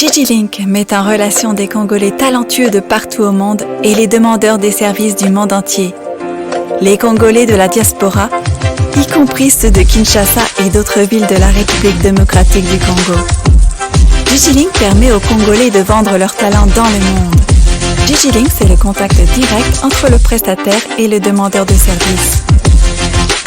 DigiLink met en relation des Congolais talentueux de partout au monde et les demandeurs des services du monde entier. Les Congolais de la diaspora, y compris ceux de Kinshasa et d'autres villes de la République démocratique du Congo. DigiLink permet aux Congolais de vendre leurs talents dans le monde. DigiLink, c'est le contact direct entre le prestataire et le demandeur de services.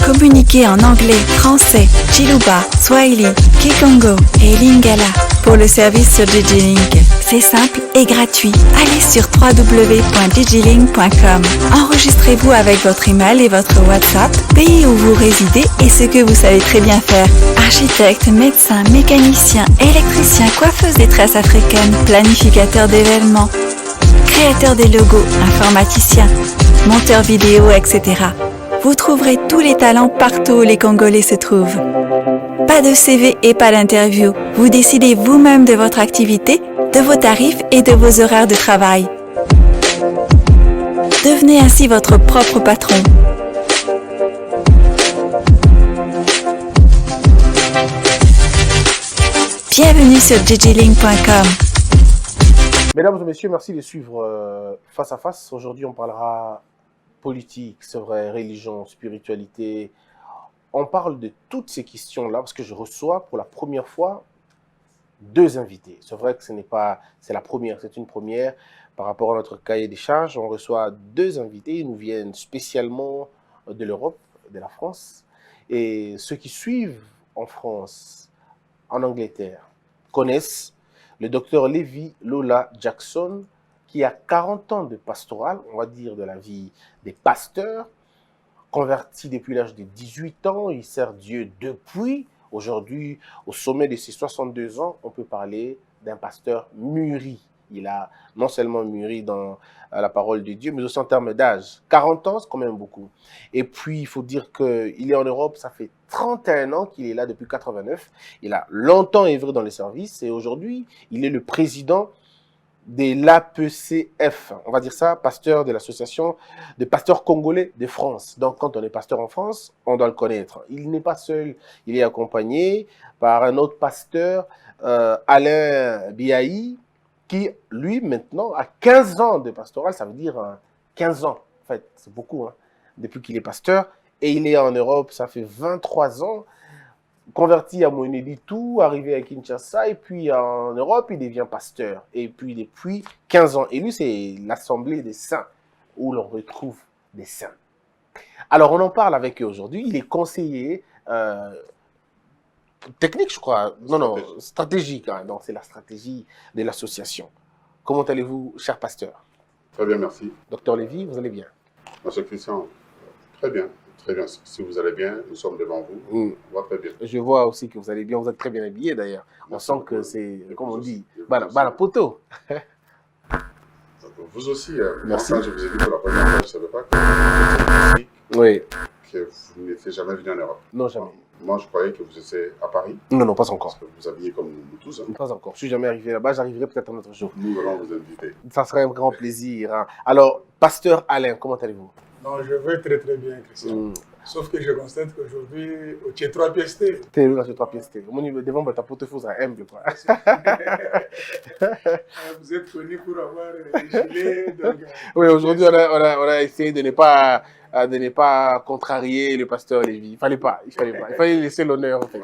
Communiquez en anglais, français, Chiluba, Swahili, Kikongo et Lingala pour le service sur DigiLink. C'est simple et gratuit. Allez sur www.digilink.com. Enregistrez-vous avec votre email et votre WhatsApp, pays où vous résidez et ce que vous savez très bien faire. Architecte, médecin, mécanicien, électricien, coiffeuse des tresses africaines, planificateur d'événements, créateur des logos, informaticien, monteur vidéo, etc. Vous trouverez tous les talents partout où les Congolais se trouvent. Pas de CV et pas d'interview. Vous décidez vous-même de votre activité, de vos tarifs et de vos horaires de travail. Devenez ainsi votre propre patron. Bienvenue sur digilink.com. Mesdames et messieurs, merci de suivre Face à Face. Aujourd'hui, on parlera politique, c'est vrai, religion, spiritualité. On parle de toutes ces questions-là parce que je reçois pour la première fois deux invités. C'est vrai que c'est la première, c'est une première par rapport à notre cahier des charges. On reçoit deux invités, ils nous viennent spécialement de l'Europe, de la France. Et ceux qui suivent en France, en Angleterre, connaissent le docteur Levi Lola Jackson, qui a 40 ans de pastoral, on va dire de la vie des pasteurs, converti depuis l'âge de 18 ans, il sert Dieu depuis. Aujourd'hui, au sommet de ses 62 ans, on peut parler d'un pasteur mûri. Il a non seulement mûri dans la parole de Dieu, mais aussi en termes d'âge. 40 ans, c'est quand même beaucoup. Et puis, il faut dire qu'il est en Europe, ça fait 31 ans qu'il est là depuis 89. Il a longtemps œuvré dans les services et aujourd'hui, il est le président de l'APCF, on va dire ça, pasteur de l'association des pasteurs congolais de France. Donc, quand on est pasteur en France, on doit le connaître. Il n'est pas seul, il est accompagné par un autre pasteur, Alain Biaï, qui, lui, maintenant, a 15 ans de pastoral, ça veut dire 15 ans, en fait, c'est beaucoup, hein, depuis qu'il est pasteur, et il est en Europe, ça fait 23 ans, converti à Mweneditu, arrivé à Kinshasa, et puis en Europe, il devient pasteur. Et puis depuis 15 ans. Et lui, c'est l'Assemblée des Saints, où l'on retrouve des saints. Alors, on en parle avec eux aujourd'hui. Il est conseiller technique, je crois. Non, stratégique. Hein. Donc, c'est la stratégie de l'association. Comment allez-vous, cher pasteur? Très bien, merci. Docteur Lévy, vous allez bien? Monsieur Christian, très bien. Très bien. Si vous allez bien, nous sommes devant vous. On va très bien. Je vois aussi que vous allez bien. Vous êtes très bien habillé d'ailleurs. On sent que c'est, comme on dit, la poteau. Vous aussi, merci. Enfin, je vous ai dit pour la première fois, je ne savais pas que vous étiez que vous n'étiez jamais venu en Europe. Non, jamais. Moi, je croyais que vous étiez à Paris. Non, pas encore. Parce que vous habillez comme nous tous. Hein. Pas encore. Je ne suis jamais arrivé là-bas. J'arriverai peut-être un autre jour. Nous allons vous inviter. Ça serait un grand plaisir. Hein. Alors, pasteur Alain, comment allez-vous? Non, je vais très très bien, Christian. Sauf que je constate qu'aujourd'hui, tu es 3 pièces T. Tu es là sur 3 pièces T. Mon niveau devant, ta porte-faux à humble, quoi. Vous êtes connu pour avoir des gilets. Donc, oui, aujourd'hui, on a essayé de ne pas contrarier le pasteur Lévy. Il fallait pas. Il fallait laisser l'honneur, en fait.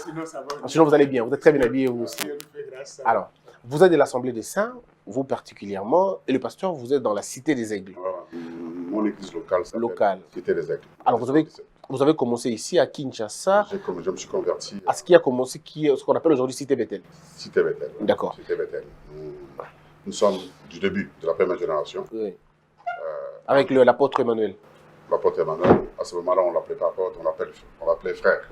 Sinon, ça va. Sinon, vous allez bien. Vous êtes très bien habillé, vous aussi. Grâce, alors, vous êtes de l'Assemblée des Saints, vous particulièrement, et le pasteur, vous êtes dans la Cité des Aigles. Voilà. Mon église locale s'appelle Cité des Aigles. Alors, vous avez commencé ici à Kinshasa. Je me suis converti. À ce qui a commencé, ce qu'on appelle aujourd'hui Cité Bethel. Cité Bethel. D'accord. Cité Bethel. Nous sommes du début de la première génération. Oui. Avec l'apôtre Emmanuel. L'apôtre Emmanuel. À ce moment-là, on ne l'appelait pas apôtre, on l'appelait frère.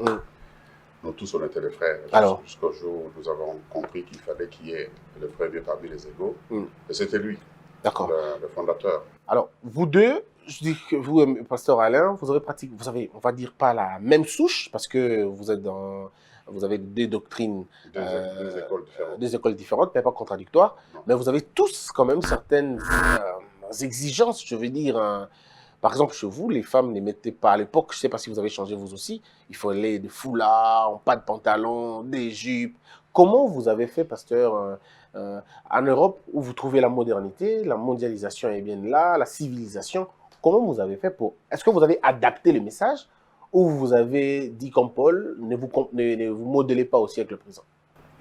Nous tous, on était les frères. Jusqu'au jour où nous avons compris qu'il fallait qu'il y ait le frère Dieu parmi les égaux. Et c'était lui, le fondateur. Alors, vous deux, je dis que vous, pasteur Alain, vous avez, on va dire pas la même souche, parce que vous avez des doctrines, des écoles différentes, mais pas contradictoires. Non. Mais vous avez tous quand même certaines exigences, je veux dire. Par exemple, chez vous, les femmes ne mettaient pas, à l'époque, je ne sais pas si vous avez changé vous aussi, il fallait des foulards, pas de pantalon, des jupes, Comment vous avez fait, pasteur, en Europe, où vous trouvez la modernité, la mondialisation est bien là, la civilisation, comment vous avez fait pour... Est-ce que vous avez adapté le message ou vous avez dit comme Paul, ne vous modelez pas au siècle présent?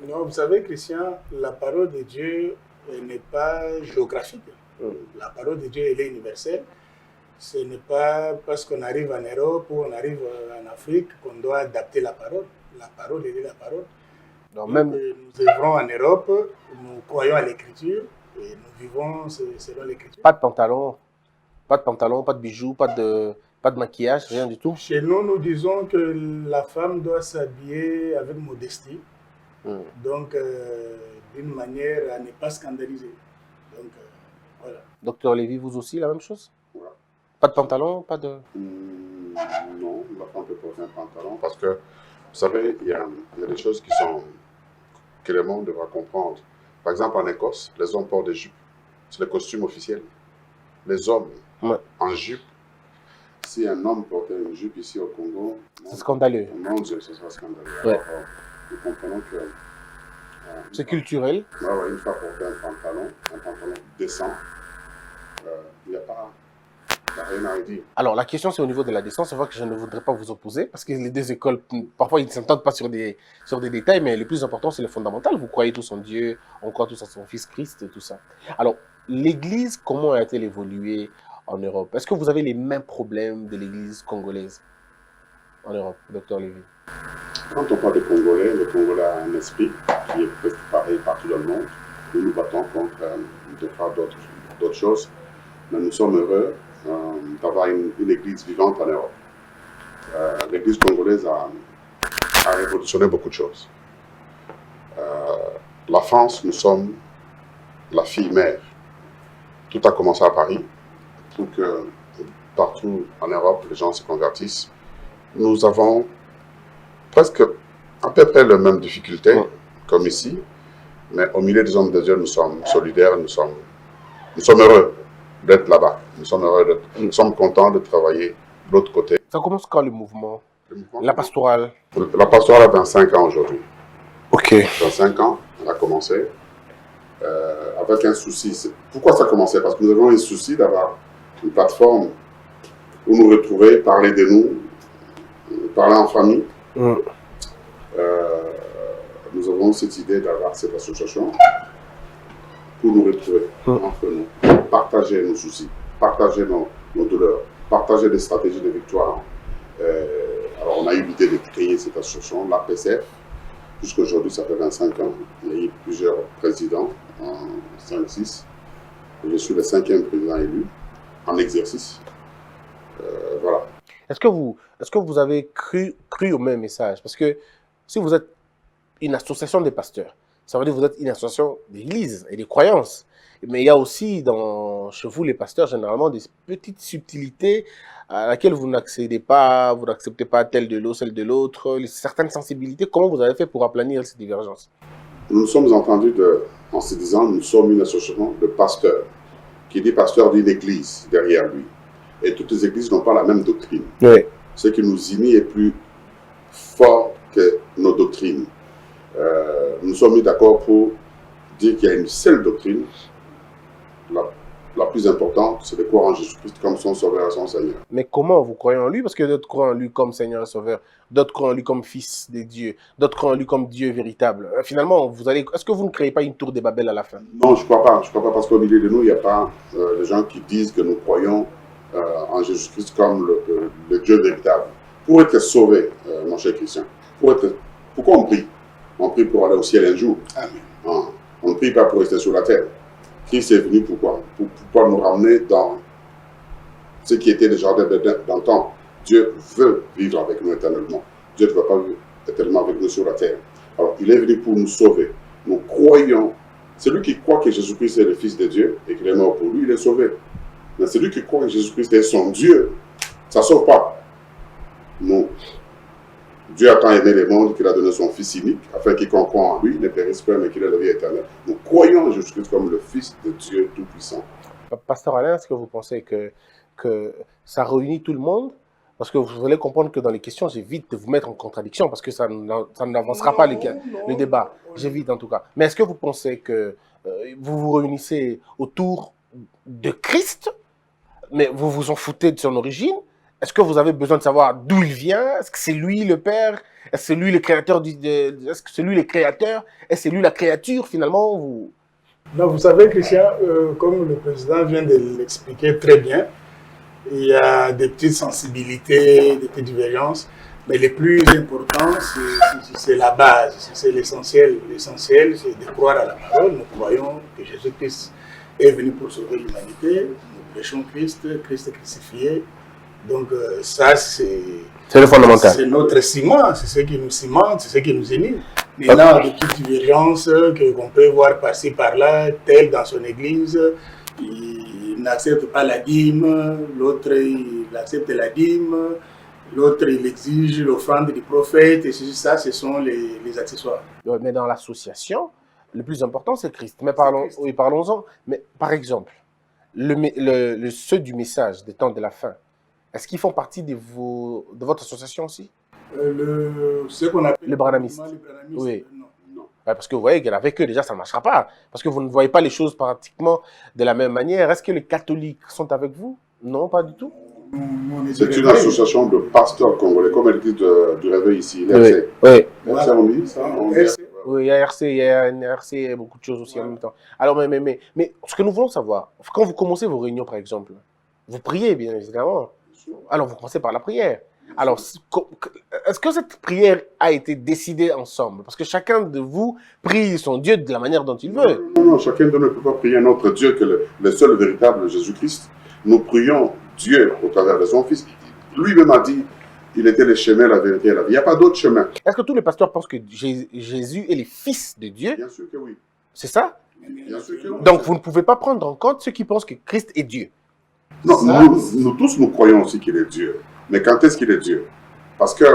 Non, vous savez, Christian, la parole de Dieu n'est pas géographique. La parole de Dieu, elle est universelle. Ce n'est pas parce qu'on arrive en Europe ou on arrive en Afrique qu'on doit adapter la parole. La parole, elle est la parole. Donc, même... Nous œuvrons en Europe, nous croyons à l'écriture et nous vivons selon l'écriture. Pas de pantalon, pas de bijoux, pas de maquillage, rien du tout. Chez nous, nous disons que la femme doit s'habiller avec modestie. Donc, d'une manière à ne pas scandaliser. Donc, voilà. Docteur Lévy, vous aussi, la même chose? Voilà. Pas de pantalon, pas de... Non, la femme peut porter un pantalon parce que, vous savez, il y a des choses que le monde devra comprendre. Par exemple, en Écosse, les hommes portent des jupes. C'est le costume officiel. Les hommes en jupe. Si un homme portait une jupe ici au Congo, c'est scandaleux. Mon Dieu, ce sera scandaleux. Ouais. Alors, nous comprenons que... c'est culturel. Oui, une fois porter un pantalon décent, il n'y a pas... rien à dire. Alors, la question, c'est au niveau de la décence. C'est vrai que je ne voudrais pas vous opposer, parce que les deux écoles, parfois, ils ne s'entendent pas sur des détails, mais le plus important, c'est le fondamental. Vous croyez tous en Dieu, on croit tous en son Fils Christ et tout ça. Alors, l'Église, comment a-t-elle évolué en Europe? Est-ce que vous avez les mêmes problèmes de l'Église congolaise en Europe, Docteur Lévy? Quand on parle de Congolais, le Congolais a un esprit qui est presque pareil partout dans le monde. Nous nous battons contre d'autres choses, mais nous sommes heureux d'avoir une église vivante en Europe. L'église congolaise a révolutionné beaucoup de choses. La France, nous sommes la fille mère. Tout a commencé à Paris pour que partout en Europe, les gens se convertissent. Nous avons presque à peu près les mêmes difficultés comme ici, mais au milieu des hommes de Dieu, nous sommes solidaires, nous sommes heureux d'être là-bas. Nous sommes contents de travailler de l'autre côté. Ça commence quand le mouvement? La pastorale? La pastorale a 25 ans aujourd'hui. Ok. 25 ans, elle a commencé avec un souci. Pourquoi ça a commencé? Parce que nous avons un souci d'avoir une plateforme où nous retrouver, parler de nous, parler en famille. Nous avons cette idée d'avoir cette association pour nous retrouver entre nous, partager nos soucis, partager nos douleurs, partager des stratégies de victoire. Alors on a eu l'idée de créer cette association, la PCF. Jusqu'à aujourd'hui, ça fait 25 ans. Il y a eu plusieurs présidents, 5-6. Je suis le 5e président élu en exercice. Voilà. Est-ce que vous avez cru au même message? Parce que si vous êtes une association de pasteurs, ça veut dire que vous êtes une association d'église et de croyances. Mais il y a aussi chez vous, les pasteurs, généralement, des petites subtilités à laquelle vous n'accédez pas, vous n'acceptez pas telle de l'autre, celle de l'autre, certaines sensibilités. Comment vous avez fait pour aplanir ces divergences? Nous nous sommes entendus en se disant nous sommes une association de pasteurs. Qui dit pasteur dit l'église derrière lui. Et toutes les églises n'ont pas la même doctrine. Oui. Ce qui nous unit est plus fort que nos doctrines. Nous sommes mis d'accord pour dire qu'il y a une seule doctrine. La plus importante, c'est de croire en Jésus-Christ comme son sauveur et son Seigneur. Mais comment vous croyez en lui? Parce que d'autres croient en lui comme Seigneur et Sauveur, d'autres croient en lui comme Fils de Dieu, d'autres croient en lui comme Dieu véritable. Finalement, est-ce que vous ne créez pas une tour de Babel à la fin? Non, je ne crois pas. Je crois pas parce qu'au milieu de nous, il n'y a pas des gens qui disent que nous croyons en Jésus-Christ comme le Dieu véritable. Pour être sauvé, mon cher Christian, pourquoi on prie? On prie pour aller au ciel un jour. Amen. On ne prie pas pour rester sur la terre. Christ est venu pourquoi? Pour nous ramener dans ce qui était le jardin d'antan. Dieu veut vivre avec nous éternellement. Dieu ne veut pas vivre éternellement avec nous sur la terre. Alors, il est venu pour nous sauver. Nous croyons. Celui qui croit que Jésus-Christ est le Fils de Dieu et qu'il est mort pour lui, il est sauvé. Mais celui qui croit que Jésus-Christ est son Dieu, ça ne sauve pas. Non. Dieu a tant aimé le monde qu'il a donné son Fils unique, afin qu'il croit en lui ne périsse pas, mais qu'il ait la vie éternelle. Nous croyons en Jésus-Christ comme le Fils de Dieu Tout-Puissant. Pasteur Alain, est-ce que vous pensez que ça réunit tout le monde Parce que vous allez comprendre que dans les questions, j'évite de vous mettre en contradiction parce que ça n'avancera pas le débat. J'évite en tout cas. Mais est-ce que vous pensez que vous vous réunissez autour de Christ, mais vous vous en foutez de son origine? Est-ce que vous avez besoin de savoir d'où il vient? Est-ce que c'est lui le Père? Est-ce que c'est lui le créateur? Est-ce que c'est lui le créateur? Est-ce que c'est lui la créature finalement? Non, vous savez, Christian, comme le président vient de l'expliquer très bien, il y a des petites sensibilités, des petites divergences, mais le plus important, c'est la base, c'est l'essentiel. L'essentiel, c'est de croire à la parole. Nous croyons que Jésus-Christ est venu pour sauver l'humanité. Nous prêchons Christ, Christ crucifié. Donc ça, c'est le fondamental. C'est notre ciment, c'est ce qui nous cimente, c'est ce qui nous unit. Maintenant, des petites divergences qu'on peut voir par-ci, par-là, tel dans son église, il n'accepte pas la dîme, l'autre il accepte la dîme, l'autre il exige l'offrande du prophète, et ça, ce sont les accessoires. Mais dans l'association, le plus important, c'est Christ. Mais oui, parlons-en. Mais par exemple, ceux du message des temps de la fin, est-ce qu'ils font partie de votre association aussi? Ce qu'on appelle les branhamistes. Oui. Non. Ouais, parce que vous voyez qu'avec eux, déjà, ça ne marchera pas. Parce que vous ne voyez pas les choses pratiquement de la même manière. Est-ce que les catholiques sont avec vous? Non, pas du tout. C'est une association de pasteurs congolais, comme elle dit du réveil ici, l'RC. Oui. RC, on dit ça? Oui, il y a RC, il y a NRC, il y a beaucoup de choses aussi en même temps. Alors, mais ce que nous voulons savoir, quand vous commencez vos réunions, par exemple, vous priez, bien évidemment. Alors, vous commencez par la prière. Alors, est-ce que cette prière a été décidée ensemble? Parce que chacun de vous prie son Dieu de la manière dont il veut. Non, chacun de nous ne peut pas prier notre Dieu que le seul véritable Jésus-Christ. Nous prions Dieu au travers de son Fils. Lui-même a dit, il était le chemin, la vérité et la vie. Il n'y a pas d'autre chemin. Est-ce que tous les pasteurs pensent que Jésus est le Fils de Dieu? Bien sûr que oui. C'est ça? Bien sûr que oui. Donc, vous ne pouvez pas prendre en compte ceux qui pensent que Christ est Dieu. Non, nous tous, nous croyons aussi qu'il est Dieu. Mais quand est-ce qu'il est Dieu? Parce que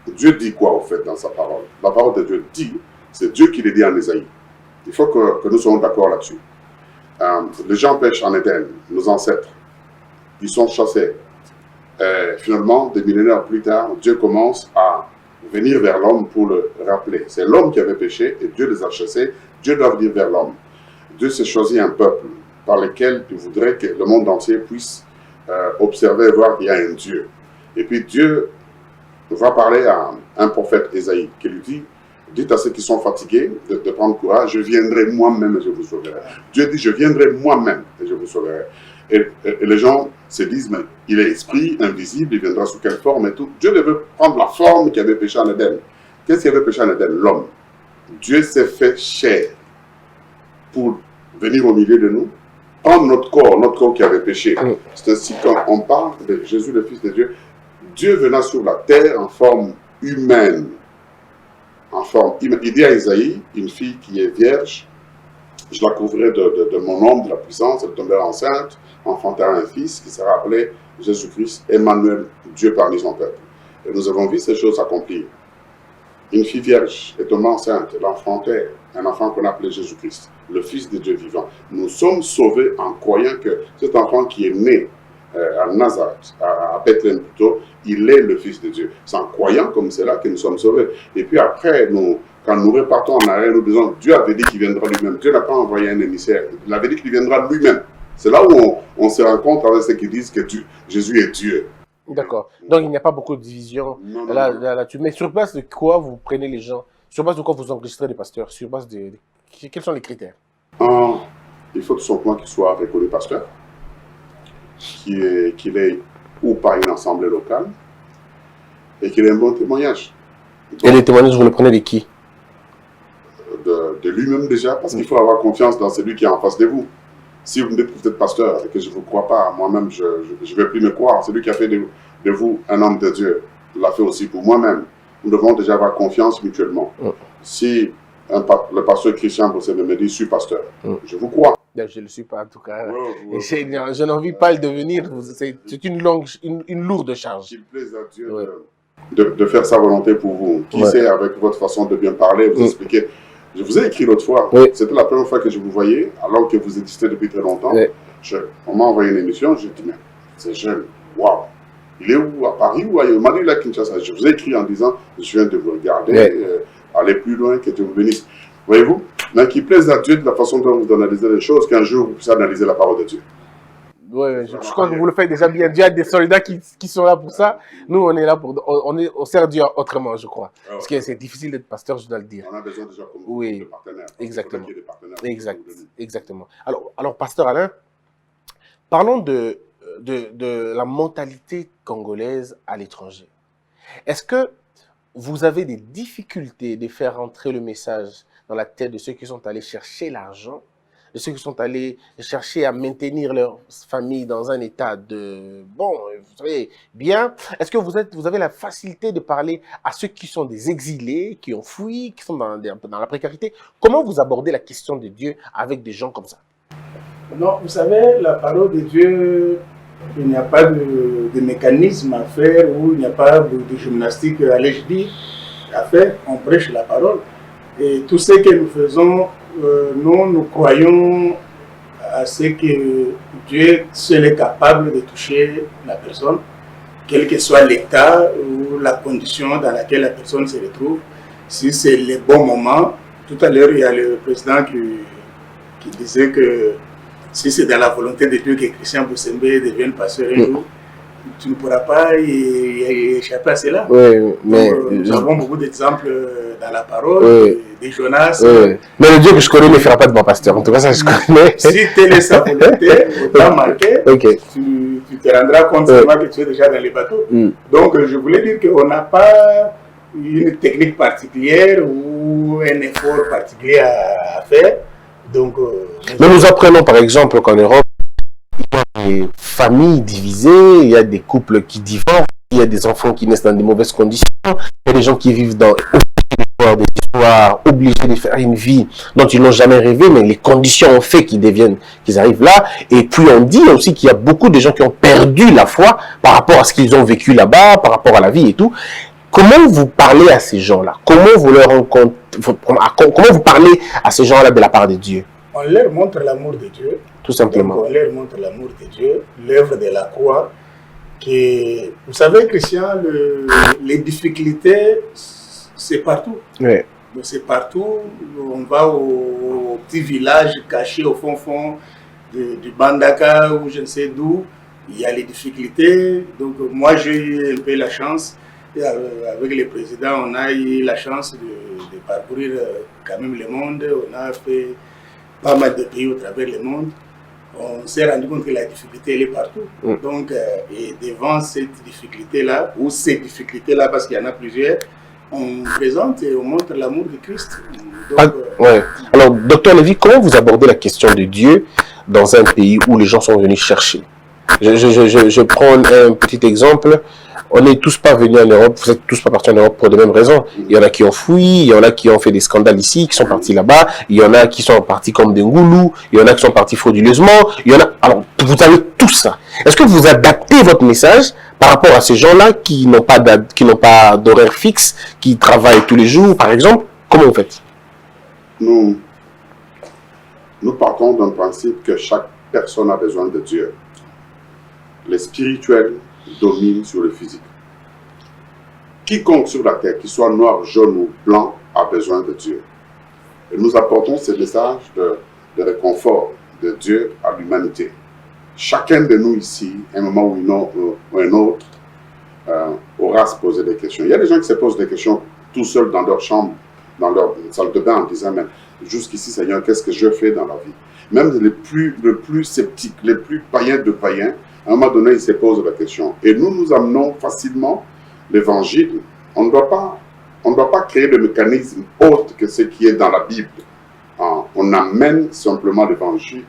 Dieu dit quoi, au fait, dans sa parole? La parole de Dieu dit, c'est Dieu qui le dit en Ésaïe. Il faut que nous soyons d'accord là-dessus. Les gens pêchent en Éden, nos ancêtres. Ils sont chassés. Finalement, des millénaires plus tard, Dieu commence à venir vers l'homme pour le rappeler. C'est l'homme qui avait péché et Dieu les a chassés. Dieu doit venir vers l'homme. Dieu s'est choisi un peuple par lequel il voudrait que le monde entier puisse observer et voir qu'il y a un Dieu. Et puis Dieu va parler à un prophète Ésaïe qui lui dit, dites à ceux qui sont fatigués de prendre courage, je viendrai moi-même et je vous sauverai. Dieu dit, je viendrai moi-même et je vous sauverai. Et les gens se disent, mais il est esprit, invisible, il viendra sous quelle forme et tout. Dieu devait prendre la forme qui avait péché en Éden. Qu'est-ce qui avait péché en Éden? L'homme. Dieu s'est fait chair pour venir au milieu de nous, prendre notre corps qui avait péché. C'est ainsi quand on parle de Jésus, le Fils de Dieu, Dieu venant sur la terre en forme humaine. Il dit à Isaïe, une fille qui est vierge, je la couvrirai de mon ombre, de la puissance, elle tombera enceinte, enfantera un fils qui sera appelé Jésus-Christ, Emmanuel, Dieu parmi son peuple. Et nous avons vu ces choses s'accomplir. Une fille vierge est tombée enceinte, elle enfantait un enfant qu'on appelait Jésus-Christ, le Fils de Dieu vivant. Nous sommes sauvés en croyant que cet enfant qui est né à Nazareth, à Bethléem plutôt, il est le Fils de Dieu. C'est en croyant comme cela que nous sommes sauvés. Et puis après, quand nous repartons en arrière, nous disons, Dieu avait dit qu'il viendra lui-même. Dieu n'a pas envoyé un émissaire. Il avait dit qu'il viendra lui-même. C'est là où on se rencontre avec ceux qui disent que Jésus est Dieu. D'accord. Donc il n'y a pas beaucoup de division là-dessus. Mais sur base de quoi vous prenez les gens? Sur base de quoi vous enregistrez les pasteurs? Sur base de quels sont les critères? Il faut tout simplement qu'il soit reconnu pasteur, qu'il ait ou pas une assemblée locale et qu'il ait un bon témoignage. Et les témoignages, vous les prenez de qui? De lui-même déjà, parce qu'il faut avoir confiance dans celui qui est en face de vous. Si vous me dites que vous êtes pasteur et que je ne vous crois pas, moi-même, je ne vais plus me croire. Celui qui a fait de vous un homme de Dieu l'a fait aussi pour moi-même. Nous devons déjà avoir confiance mutuellement. Si le pasteur Christian me dit, je suis pasteur, je vous crois. Je ne le suis pas en tout cas. Je n'ai envie pas de le devenir. C'est une lourde charge. Qu'il plaise à Dieu de faire sa volonté pour vous. Qui sait, avec votre façon de bien parler, vous expliquer. Je vous ai écrit l'autre fois. C'était la première fois que je vous voyais, alors que vous existez depuis très longtemps. On m'a envoyé une émission, j'ai dit, mais c'est jeune, waouh. Il est où? À Paris ou ailleurs? Il m'a dit, là, Kinshasa. Je vous ai écrit en disant, je viens de vous regarder, allez plus loin, que Dieu vous bénisse. Voyez-vous? Mais qu'il plaise à Dieu de la façon dont vous analysez les choses, qu'un jour vous puissiez analyser la parole de Dieu. Oui, je crois que vous le faites déjà bien. Dieu a des soldats qui sont là pour ça. Nous, on est là pour... On sert Dieu autrement, je crois. Ah ouais. Parce que c'est difficile d'être pasteur, je dois le dire. On a besoin déjà comme de partenaires. Exactement. Exactement. Alors, pasteur Alain, parlons de la mentalité congolaise à l'étranger. Est-ce que vous avez des difficultés de faire entrer le message dans la tête de ceux qui sont allés chercher l'argent, de ceux qui sont allés chercher à maintenir leur famille dans un état de, bon, vous savez, bien. Est-ce que vous avez la facilité de parler à ceux qui sont des exilés, qui ont fui, qui sont dans la précarité? Comment vous abordez la question de Dieu avec des gens comme ça? Non, vous savez, la parole de Dieu, il n'y a pas de mécanisme à faire ou il n'y a pas de gymnastique, allez-je dire, à faire. On prêche la parole. Et tout ce que nous faisons, nous croyons à ce que Dieu seul est capable de toucher la personne, quel que soit l'état ou la condition dans laquelle la personne se retrouve. Si c'est le bon moment, tout à l'heure il y a le président qui disait que si c'est dans la volonté de Dieu que Christian Boussembe devienne pasteur un jour, tu ne pourras pas y échapper à cela. Oui, mais nous avons beaucoup d'exemples dans la parole, des Jonas. Mais le Dieu que je connais ne fera pas de bon pasteur. En tout cas, ça, je connais. Si telle est sa volonté, autant marqué, tu te rendras compte seulement que tu es déjà dans les bateaux. Donc, je voulais dire qu'on n'a pas une technique particulière ou un effort particulier à faire. Donc, mais nous apprenons, par exemple, qu'en Europe, il y a des familles divisées, il y a des couples qui divorcent, il y a des enfants qui naissent dans des mauvaises conditions, il y a des gens qui vivent dans des histoires, obligés de faire une vie dont ils n'ont jamais rêvé, mais les conditions ont fait qu'ils arrivent là. Et puis on dit aussi qu'il y a beaucoup de gens qui ont perdu la foi par rapport à ce qu'ils ont vécu là-bas, par rapport à la vie et tout. Comment vous parlez à ces gens-là? Comment vous parlez à ces gens-là de la part de Dieu? On leur montre l'amour de Dieu. Tout simplement. Donc on leur montre l'amour de Dieu, l'œuvre de la croix. Vous savez, Christian, les difficultés, c'est partout. Oui. C'est partout. On va au petit village caché au fond du Bandaka ou je ne sais d'où. Il y a les difficultés. Donc moi, j'ai eu un peu la chance. Avec le président, on a eu la chance de parcourir quand même le monde. On a fait pas mal de pays au travers le monde. On s'est rendu compte que la difficulté, elle est partout. Donc, et devant cette difficulté-là, ou ces difficultés-là, parce qu'il y en a plusieurs, on présente et on montre l'amour de Christ. Donc, Alors, docteur Lévy, comment vous abordez la question de Dieu dans un pays où les gens sont venus chercher? Je prends un petit exemple. On n'est tous pas venus en Europe, vous n'êtes tous pas partis en Europe pour les mêmes raisons. Il y en a qui ont fui, il y en a qui ont fait des scandales ici, qui sont partis là-bas, il y en a qui sont partis comme des Ngoulous, il y en a qui sont partis frauduleusement, il y en a... Alors, vous avez tout ça. Est-ce que vous adaptez votre message par rapport à ces gens-là qui n'ont pas d'horaire fixe, qui travaillent tous les jours, par exemple? Comment vous faites? Nous partons d'un principe que chaque personne a besoin de Dieu. Les spirituels domine sur le physique. Quiconque sur la terre, qu'il soit noir, jaune ou blanc, a besoin de Dieu. Et nous apportons ce message de réconfort de Dieu à l'humanité. Chacun de nous ici, à un moment ou un autre, aura à se poser des questions. Il y a des gens qui se posent des questions tout seuls dans leur chambre, dans leur salle de bain, en disant, mais jusqu'ici, Seigneur, qu'est-ce que je fais dans la vie? Même les plus sceptiques, les plus païens de païens, à un moment donné, ils se posent la question. Et nous amenons facilement l'évangile. On ne doit pas créer de mécanisme autre que ce qui est dans la Bible. On amène simplement l'évangile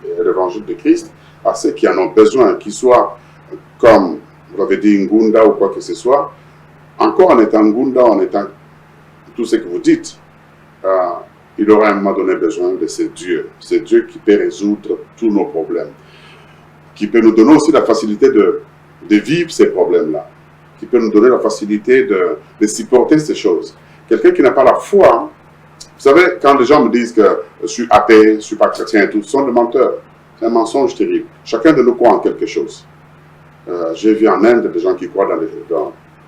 de Christ à ceux qui en ont besoin, qu'ils soient comme, vous l'avez dit, Ngunda ou quoi que ce soit. Encore en étant Ngunda, en étant tout ce que vous dites, il aura à un moment donné besoin de ce Dieu. C'est Dieu qui peut résoudre tous nos problèmes, qui peut nous donner aussi la facilité de vivre ces problèmes-là, qui peut nous donner la facilité de supporter ces choses. Quelqu'un qui n'a pas la foi, vous savez, quand les gens me disent que je suis athée, je ne suis pas chrétien et tout, ce sont des menteurs. C'est un mensonge terrible. Chacun de nous croit en quelque chose. J'ai vu en Inde des gens qui croient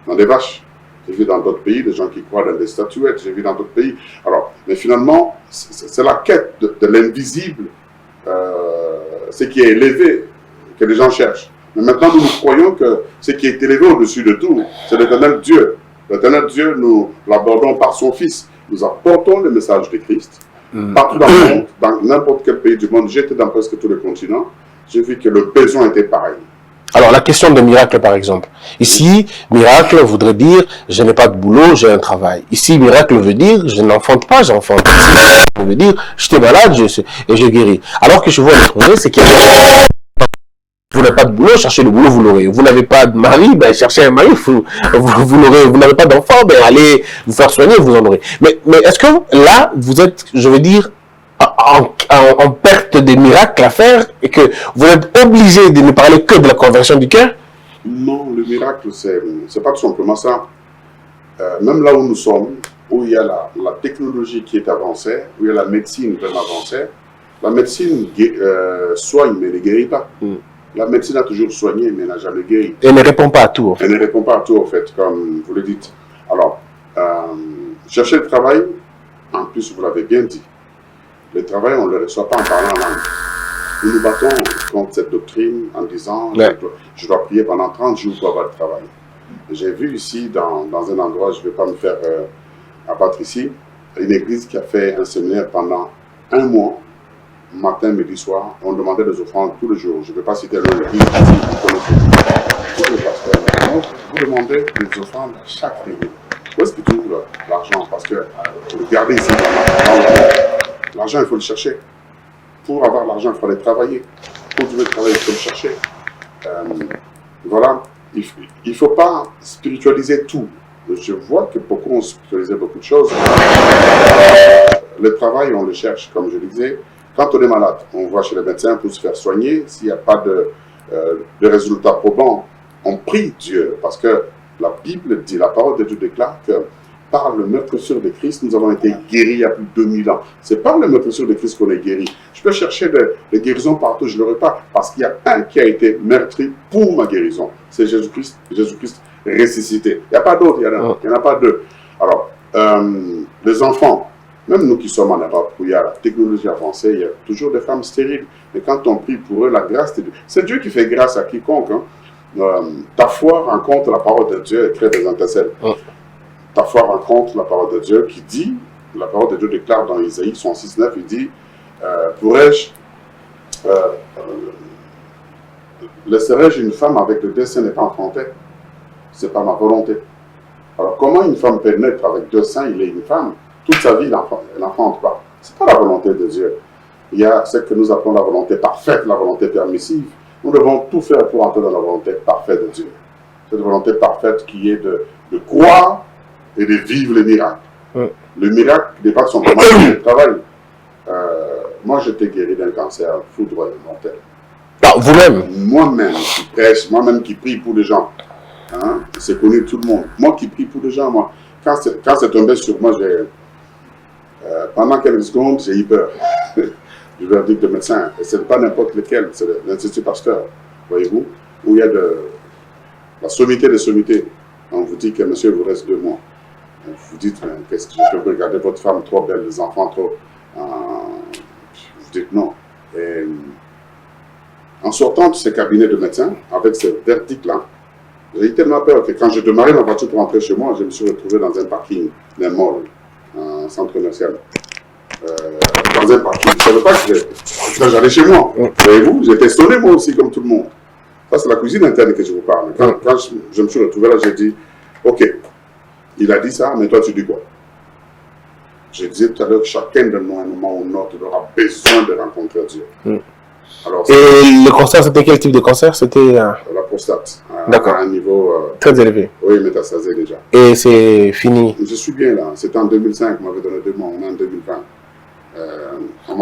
dans des vaches. J'ai vu dans d'autres pays des gens qui croient dans des statuettes. J'ai vu dans d'autres pays. Alors, mais finalement, c'est la quête de l'invisible, ce qui est élevé, que les gens cherchent. Mais maintenant, nous croyons que ce qui est élevé au-dessus de tout, c'est l'éternel Dieu. L'éternel Dieu, nous l'abordons par son Fils. Nous apportons le message de Christ. Partout dans le monde, dans n'importe quel pays du monde, j'étais dans presque tous les continents, j'ai vu que le besoin était pareil. Alors, la question de miracle, par exemple. Ici, miracle voudrait dire, je n'ai pas de boulot, j'ai un travail. Ici, miracle veut dire, je n'enfante pas, j'enfante. Ici, miracle veut dire, j'étais malade et je guéris. Alors que je vois à l'étranger, c'est qu'il y a... Vous n'avez pas de boulot, cherchez le boulot, vous l'aurez. Vous n'avez pas de mari, ben cherchez un mari, vous l'aurez. Vous n'avez pas d'enfant, ben allez vous faire soigner, vous en aurez. Mais est-ce que là, vous êtes, je veux dire, en perte des miracles à faire et que vous êtes obligé de ne parler que de la conversion du cœur? Non, le miracle, c'est pas tout simplement ça. Même là où nous sommes, où il y a la technologie qui est avancée, où il y a la médecine vraiment avancée, la médecine soigne mais ne guérit pas. La médecine a toujours soigné, mais n'a jamais guéri. Elle ne répond pas à tout. En fait. Elle ne répond pas à tout, en fait, comme vous le dites. Alors, chercher le travail, en plus, vous l'avez bien dit. Le travail, on ne le reçoit pas en parlant en langue. Nous nous battons contre cette doctrine en disant je dois prier pendant 30 jours pour avoir le travail. J'ai vu ici, dans un endroit, je ne vais pas me faire abattre ici, une église qui a fait un séminaire pendant 1 mois. Matin, midi, soir, on demandait des offrandes tous les jours. Je ne vais pas citer le nom de l'église. Vous demandez des offrandes chaque réunion. Où est-ce que tu trouves l'argent? Parce que, regardez ici, l'argent, il faut le chercher. Pour avoir l'argent, il faut aller travailler. Pour trouver le travail, il faut le chercher. Voilà. Il ne faut pas spiritualiser tout. Je vois que beaucoup ont spiritualisé beaucoup de choses. Le travail, on le cherche, comme je le disais. Quand on est malade, on va chez le médecin pour se faire soigner. S'il n'y a pas de résultat probant, on prie Dieu. Parce que la Bible dit, la parole de Dieu déclare que par le meurtrissure de Christ, nous avons été guéris il y a plus de 2000 ans. C'est par le meurtrissure de Christ qu'on est guéri. Je peux chercher des guérisons partout, je ne l'aurai pas. Parce qu'il y a un qui a été meurtri pour ma guérison. C'est Jésus-Christ ressuscité. Il n'y a pas d'autre, il n'y en a pas deux. Alors, les enfants, même nous qui sommes en Europe, où il y a la technologie avancée, il y a toujours des femmes stériles. Mais quand on prie pour eux, la grâce de Dieu, c'est Dieu qui fait grâce à quiconque. Hein. Ta foi rencontre la parole de Dieu et crée des intercelles. Ta foi rencontre la parole de Dieu qui dit, la parole de Dieu déclare dans Isaïe 66:9, il dit, pourrais-je, laisserai-je une femme avec le dessein n'est pas enfanté? C'est pas ma volonté. Alors comment une femme peut naître avec 2 seins, il est une femme? Toute sa vie, elle n'enfante pas. Ce n'est pas la volonté de Dieu. Il y a ce que nous appelons la volonté parfaite, la volonté permissive. Nous devons tout faire pour entrer dans la volonté parfaite de Dieu. Cette volonté parfaite qui est de croire et de vivre le miracle. Le miracle n'est pas simplement le travail. Moi, j'étais guéri d'un cancer foudroyant mortel. Ah, vous-même? Moi-même qui prêche, moi-même qui prie pour les gens. Hein? C'est connu de tout le monde. Moi qui prie pour les gens, moi. Quand c'est tombé sur moi, pendant quelques secondes, j'ai eu peur du verdict de médecin. Et ce n'est pas n'importe lequel, c'est l'Institut Pasteur, voyez-vous, où il y a la sommité des sommités. On vous dit que monsieur, il vous reste 2 mois. Vous dites, qu'est-ce que je peux regarder votre femme trop belle, les enfants trop. Vous dites non. Et, en sortant de ce cabinet de médecin, avec ce verdict-là, j'ai eu tellement peur que quand j'ai démarré ma voiture pour rentrer chez moi, je me suis retrouvé dans un parking d'un mall, un centre commercial. Dans un parking. Je ne savais pas que j'allais chez moi. Voyez-vous, j'étais sonné moi aussi, comme tout le monde. Ça, c'est la cuisine interne que je vous parle. Quand je me suis retrouvé là, j'ai dit, ok, il a dit ça, mais toi, tu dis quoi? Je disais tout à l'heure que chacun de nous, à un moment ou un autre, aura besoin de rencontrer Dieu. Alors, et le cancer, c'était quel type de cancer? C'était la prostate. D'accord. À un niveau très élevé. Oui, métastasé déjà. Et c'est fini? Je suis bien là. C'était en 2005, on m'avait donné 2 mois. On est en 2020.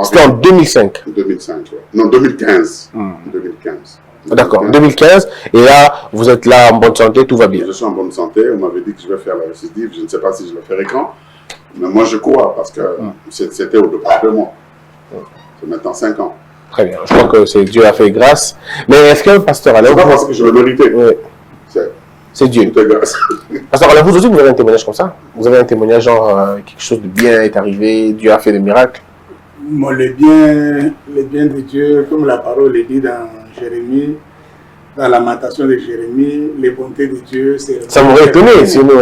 C'était en 2005? 2005, oui. Non, 2015. 2015. D'accord, 2015. Et là, vous êtes là en bonne santé, tout va bien? Je suis en bonne santé. On m'avait dit que je vais faire la récidive. Je ne sais pas si je le ferai quand. Mais moi, je crois parce que c'était au départ de moi. C'est maintenant 5 ans. Très bien. Je crois que Dieu a fait grâce. Mais est-ce que pasteur Alain... C'est pas parce que je le méritais. Oui. C'est Dieu. Grâce. Pasteur Alain, vous aussi, vous avez un témoignage comme ça? Vous avez un témoignage genre quelque chose de bien est arrivé, Dieu a fait des miracles? Bon, le bien de Dieu, comme la parole le dit dans Jérémie, dans la lamentation de Jérémie, les bontés de Dieu, c'est... Ça m'aurait étonné, sinon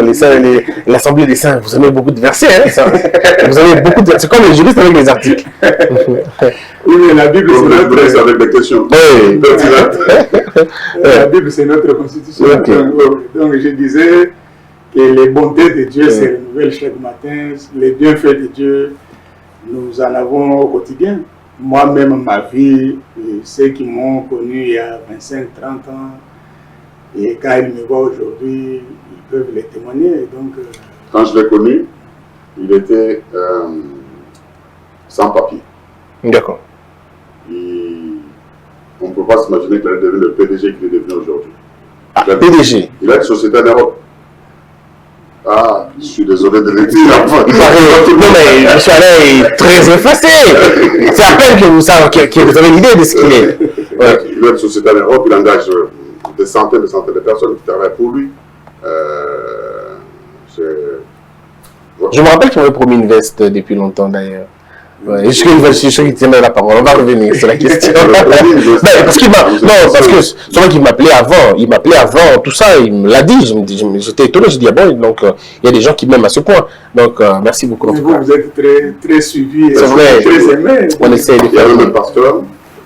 l'Assemblée des Saints, vous avez beaucoup de versets, hein, ça. Vous avez beaucoup de... C'est comme les juristes avec les articles. Oui, mais la Bible, c'est notre... avec des questions. Oui. La Bible, c'est notre constitution. Okay. Donc, je disais que les bontés de Dieu se renouvellent chaque matin, les bienfaits de Dieu, nous en avons au quotidien. Moi-même, ma vie, ceux qui m'ont connu il y a 25, 30 ans, et quand ils me voient aujourd'hui, ils peuvent les témoigner. Donc, quand je l'ai connu, il était sans papier. D'accord. On ne peut pas s'imaginer qu'il allait devenir le PDG qu'il est devenu aujourd'hui. Ah, PDG. Il a une société en Europe. Ah, je suis désolé de le dire. Non, mais M. Alain est très effacé. C'est à peine que vous avez l'idée de ce qu'il est. Ouais. Il a une société en Europe, il engage des centaines de personnes qui travaillent pour lui. Je me rappelle qu'il m'avait promis une veste depuis longtemps d'ailleurs. Ouais, je suis sûr qu'il tiendrait la parole. On va revenir sur la question. Parce qu'il m'a, non, parce que c'est vrai qu'il m'appelait avant, tout ça, il me l'a dit. J'étais étonné. Je dis, ah bon, donc il y a des gens qui m'aiment à ce point. Donc merci beaucoup. Vous êtes très, très suivi, c'est vrai, très aimé. On essaie de faire. Il y a le pasteur,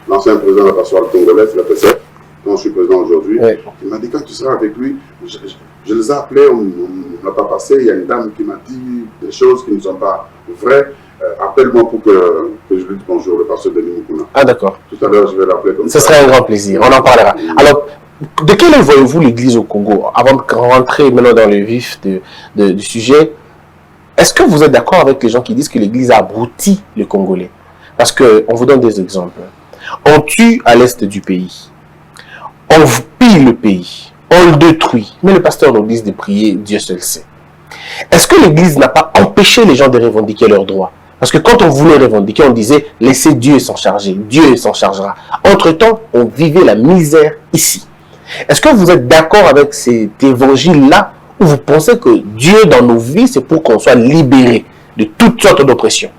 l'ancien président de la pastorale congolaise, la PCF, dont je suis président aujourd'hui. Ouais. Il m'a dit, quand tu seras avec lui, je les ai appelés, on ne l'a pas passé. Il y a une dame qui m'a dit des choses qui ne sont pas vraies. Appelle-moi pour que je lui dise bonjour, le pasteur Denis Mukuna. Ah d'accord. Tout à l'heure, je vais l'appeler comme ça. Ce serait un grand plaisir, on en parlera. Alors, de quel œil voyez-vous l'Église au Congo? Avant de rentrer maintenant dans le vif du sujet, est-ce que vous êtes d'accord avec les gens qui disent que l'Église a abruti les Congolais? Parce qu'on vous donne des exemples. On tue à l'est du pays. On pille le pays. On le détruit. Mais le pasteur nous dit de prier, Dieu seul sait. Est-ce que l'Église n'a pas empêché les gens de revendiquer leurs droits? Parce que quand on voulait revendiquer, on disait « laissez Dieu s'en charger, Dieu s'en chargera ». Entre-temps, on vivait la misère ici. Est-ce que vous êtes d'accord avec cet évangile-là ou vous pensez que Dieu dans nos vies, c'est pour qu'on soit libérés de toutes sortes d'oppressions?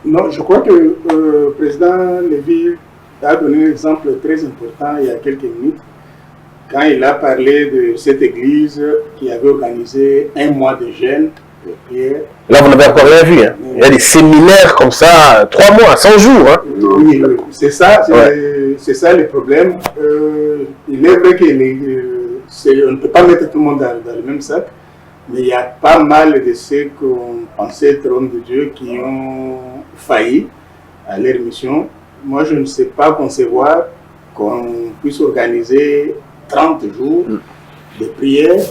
Non, je crois que le président Lévy a donné un exemple très important il y a quelques minutes quand il a parlé de cette église qui avait organisé un mois de jeûne, de prière. Là, vous n'avez encore rien vu. Hein. Il y a des séminaires comme ça, 3 mois, 100 jours. Hein. Oui, c'est ça, c'est ça le problème. Il est vrai qu'on ne peut pas mettre tout le monde dans le même sac, mais il y a pas mal de ceux qu'on pensait être hommes de Dieu qui ont failli à leur mission. Moi, je ne sais pas concevoir qu'on puisse organiser 30 jours de prière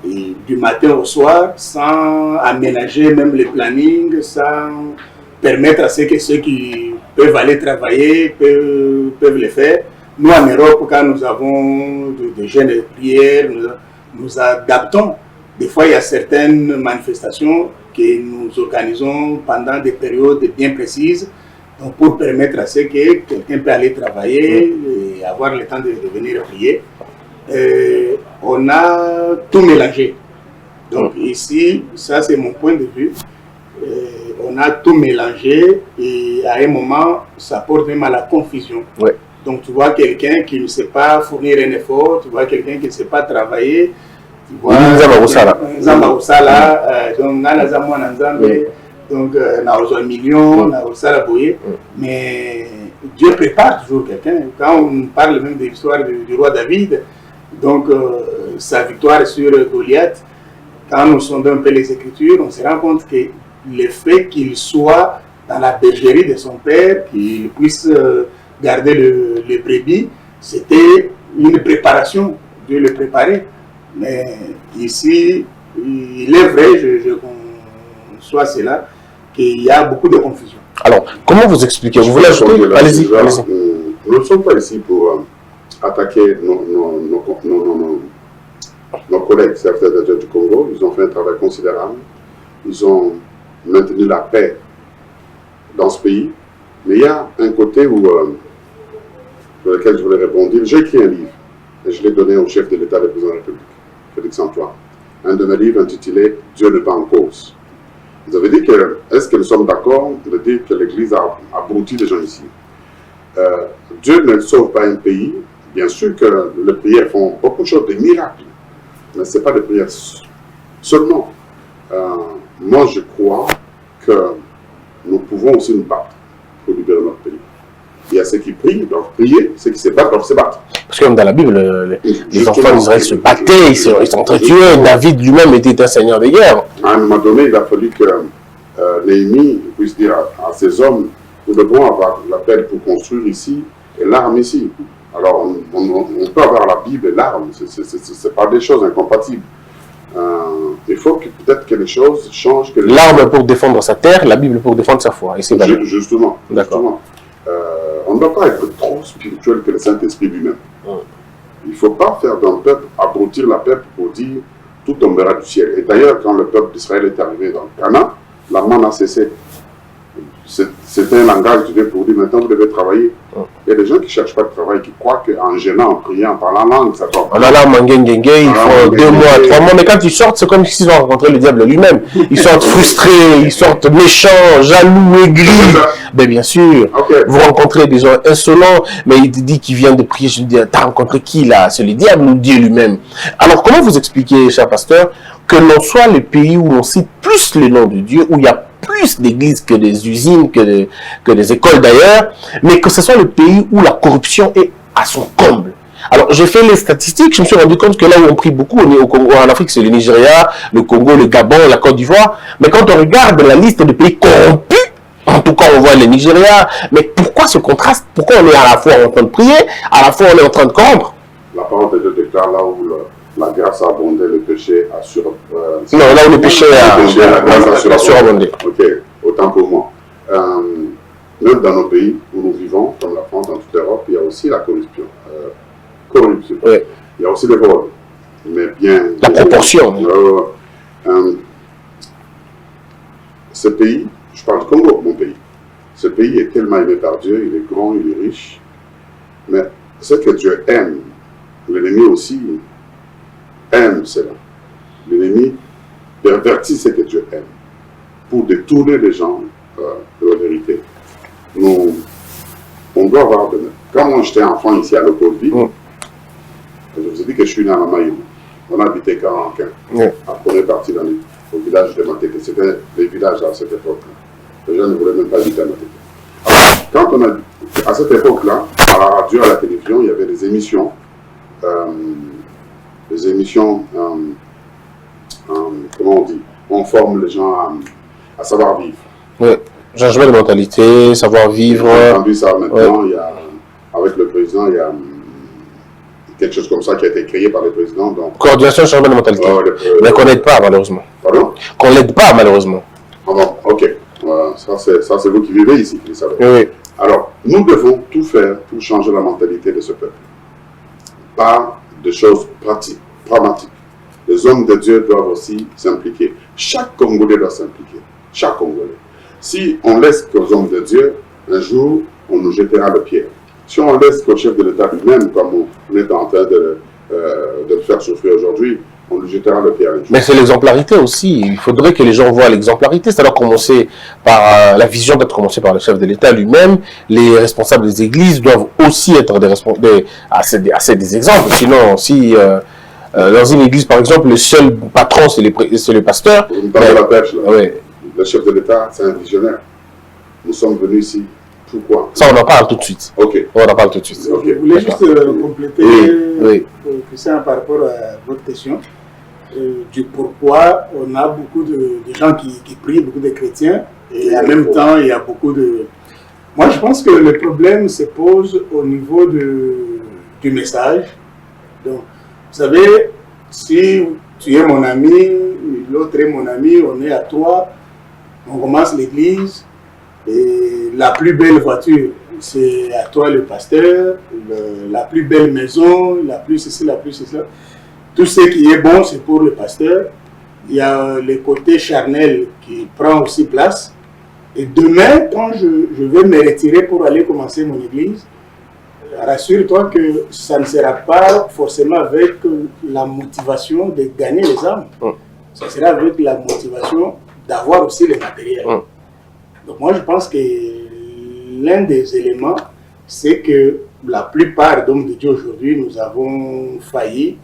et du matin au soir sans aménager même le planning, sans permettre à ceux qui peuvent aller travailler, peuvent le faire. Nous en Europe, quand nous avons des jeûnes de prière, nous adaptons. Des fois, il y a certaines manifestations que nous organisons pendant des périodes bien précises, donc pour permettre à ce que quelqu'un puisse aller travailler et avoir le temps de venir prier. On a tout mélangé. Donc ici, ça c'est mon point de vue. On a tout mélangé et à un moment, ça porte même à la confusion. Ouais. Donc tu vois quelqu'un qui ne sait pas fournir un effort, tu vois quelqu'un qui ne sait pas travailler. Tu vois donc na besoin de millions, na mais Dieu prépare toujours quelqu'un. Quand on parle même de l'histoire du roi David, donc sa victoire sur Goliath, quand nous sondons un peu les Écritures, on se rend compte que le fait qu'il soit dans la bergerie de son père, qu'il puisse garder le brebis, c'était une préparation. Dieu le préparait. Mais ici, il est vrai, je conçois cela, qu'il y a beaucoup de confusion. Alors, comment vous expliquez? Vous voulez ajouter? Allez-y. Nous ne sommes pas ici pour attaquer nos collègues serviteurs de Dieu du Congo. Ils ont fait un travail considérable. Ils ont maintenu la paix dans ce pays. Mais il y a un côté où, sur lequel je voulais répondre. J'ai écrit un livre et je l'ai donné au chef de l'État, le président de la République, Félix Antoine. Un de mes livres intitulé « Dieu n'est pas en cause ». Vous avez dit que, est-ce que nous sommes d'accord de dire que l'Église a abruti les gens ici? Dieu ne sauve pas un pays. Bien sûr que les prières font beaucoup de choses, des miracles, mais ce n'est pas des prières seulement. Moi, je crois que nous pouvons aussi nous battre pour libérer notre pays. Il y a ceux qui prient, doivent prier, ceux qui se battent, doivent se battre. Parce que comme dans la Bible, les enfants d'Israël se battaient, ils s'entretuaient. David lui-même était un seigneur de guerre. À un moment donné, il a fallu que Néhémie puisse dire à ces hommes, nous devons avoir la paix pour construire ici et l'arme ici. Alors, on peut avoir la Bible et l'arme, ce n'est pas des choses incompatibles. Il faut que peut-être que les choses changent. L'arme pour défendre sa terre, la Bible pour défendre sa foi. Et c'est justement. D'accord. On ne doit pas être trop spirituel que le Saint-Esprit lui-même. Il ne faut pas faire d'un peuple, abrutir la peuple pour dire tout tombera du ciel. Et d'ailleurs, quand le peuple d'Israël est arrivé dans le Canaan, la manne a cessé. C'était un langage pour dire maintenant vous devez travailler. Il y a des gens qui ne cherchent pas de travail, qui croient qu'en gênant, en priant, en parlant langue, ça va. En allant il faut 2 mois, 3 mois, mais quand ils sortent, c'est comme s'ils ont rencontré le diable lui-même. Ils sortent frustrés, ils sortent méchants, jaloux, aigris. Ben bien sûr, vous rencontrez des gens insolents, mais il te dit qu'il vient de prier. Je lui dis, t'as rencontré qui là? C'est le diable ou Dieu lui-même? Alors comment vous expliquez, cher pasteur, que l'on soit le pays où l'on cite plus le nom de Dieu, où il y a plus d'églises que des usines, que des écoles d'ailleurs, mais que ce soit le pays où la corruption est à son comble. Alors, j'ai fait les statistiques, je me suis rendu compte que là où on prie beaucoup, on est au Congo, en Afrique, c'est le Nigeria, le Congo, le Gabon, la Côte d'Ivoire, mais quand on regarde la liste de pays corrompus, en tout cas, on voit le Nigeria, mais pourquoi ce contraste? Pourquoi on est à la fois en train de prier, à la fois on est en train de corrompre? La parole de Dieu déclare là où la grâce a abondé, le péché a surabondé. Non, là où le péché a surabondé. Ok, autant pour moi. Même dans nos pays où nous vivons, comme la France, dans toute l'Europe, il y a aussi la corruption. Oui. Il y a aussi des vols. Mais bien. La proportion. Ce pays, je parle du Congo, mon pays. Ce pays est tellement aimé par Dieu, il est grand, il est riche. Mais ce que Dieu aime, l'ennemi aussi aime cela. L'ennemi pervertit ce que Dieu aime pour détourner les gens de la vérité. On doit avoir de même. Quand moi j'étais enfant ici à Leopoldville, je vous ai dit que je suis né à Mamaïou. On habitait Caranquin. La première partie au village de Matete. C'était les villages à cette époque-là. Les gens ne voulaient même pas habiter à Matete. Alors, quand à cette époque-là, à la radio, à la télévision, il y avait des émissions. Comment on dit? On forme les gens à savoir vivre. Oui, changement de mentalité, savoir vivre. J'ai entendu ça maintenant, il y a, avec le président, il y a quelque chose comme ça qui a été créé par le président. Donc, coordination, changement de mentalité. Mais qu'on n'aide pas, malheureusement. Pardon? Qu'on n'aide pas, malheureusement. Ah bon, ok. Ça, c'est vous qui vivez ici, qui le savez. Oui. Alors, nous devons tout faire pour changer la mentalité de ce peuple. Pas de choses pratiques, pragmatiques. Les hommes de Dieu doivent aussi s'impliquer. Chaque Congolais doit s'impliquer. Chaque Congolais. Si on laisse qu'aux hommes de Dieu, un jour, on nous jettera le pierre. Si on laisse qu'au chef de l'État lui-même, comme on est en train de le faire souffrir aujourd'hui, on lui jettera le pierre. Mais c'est l'exemplarité aussi. Il faudrait que les gens voient l'exemplarité. C'est alors commencer par la vision d'être commencée par le chef de l'État lui-même. Les responsables des églises doivent aussi être des exemples. Sinon, si dans une église, par exemple, le seul patron, c'est le pasteur. Vous me parlez de la pêche, là. Oui. Le chef de l'État, c'est un visionnaire. Nous sommes venus ici. Pourquoi? Ça, on en parle tout de suite. Ok. On en parle tout de suite. Okay. Je voulais juste compléter Christian, par rapport à votre question du pourquoi on a beaucoup de gens qui prient, beaucoup de chrétiens, et en même temps, il y a beaucoup de... Moi, je pense que le problème se pose au niveau du message. Donc, vous savez, si tu es mon ami, l'autre est mon ami, on est à toi, on commence l'église, et la plus belle voiture, c'est à toi le pasteur, la plus belle maison, la plus ceci, la plus ceci. Tout ce qui est bon, c'est pour le pasteur. Il y a le côté charnel qui prend aussi place. Et demain, quand je vais me retirer pour aller commencer mon église, rassure-toi que ça ne sera pas forcément avec la motivation de gagner les âmes. Ça sera avec la motivation d'avoir aussi les matériels. Donc moi, je pense que l'un des éléments, c'est que la plupart d'hommes de Dieu aujourd'hui, nous avons failli,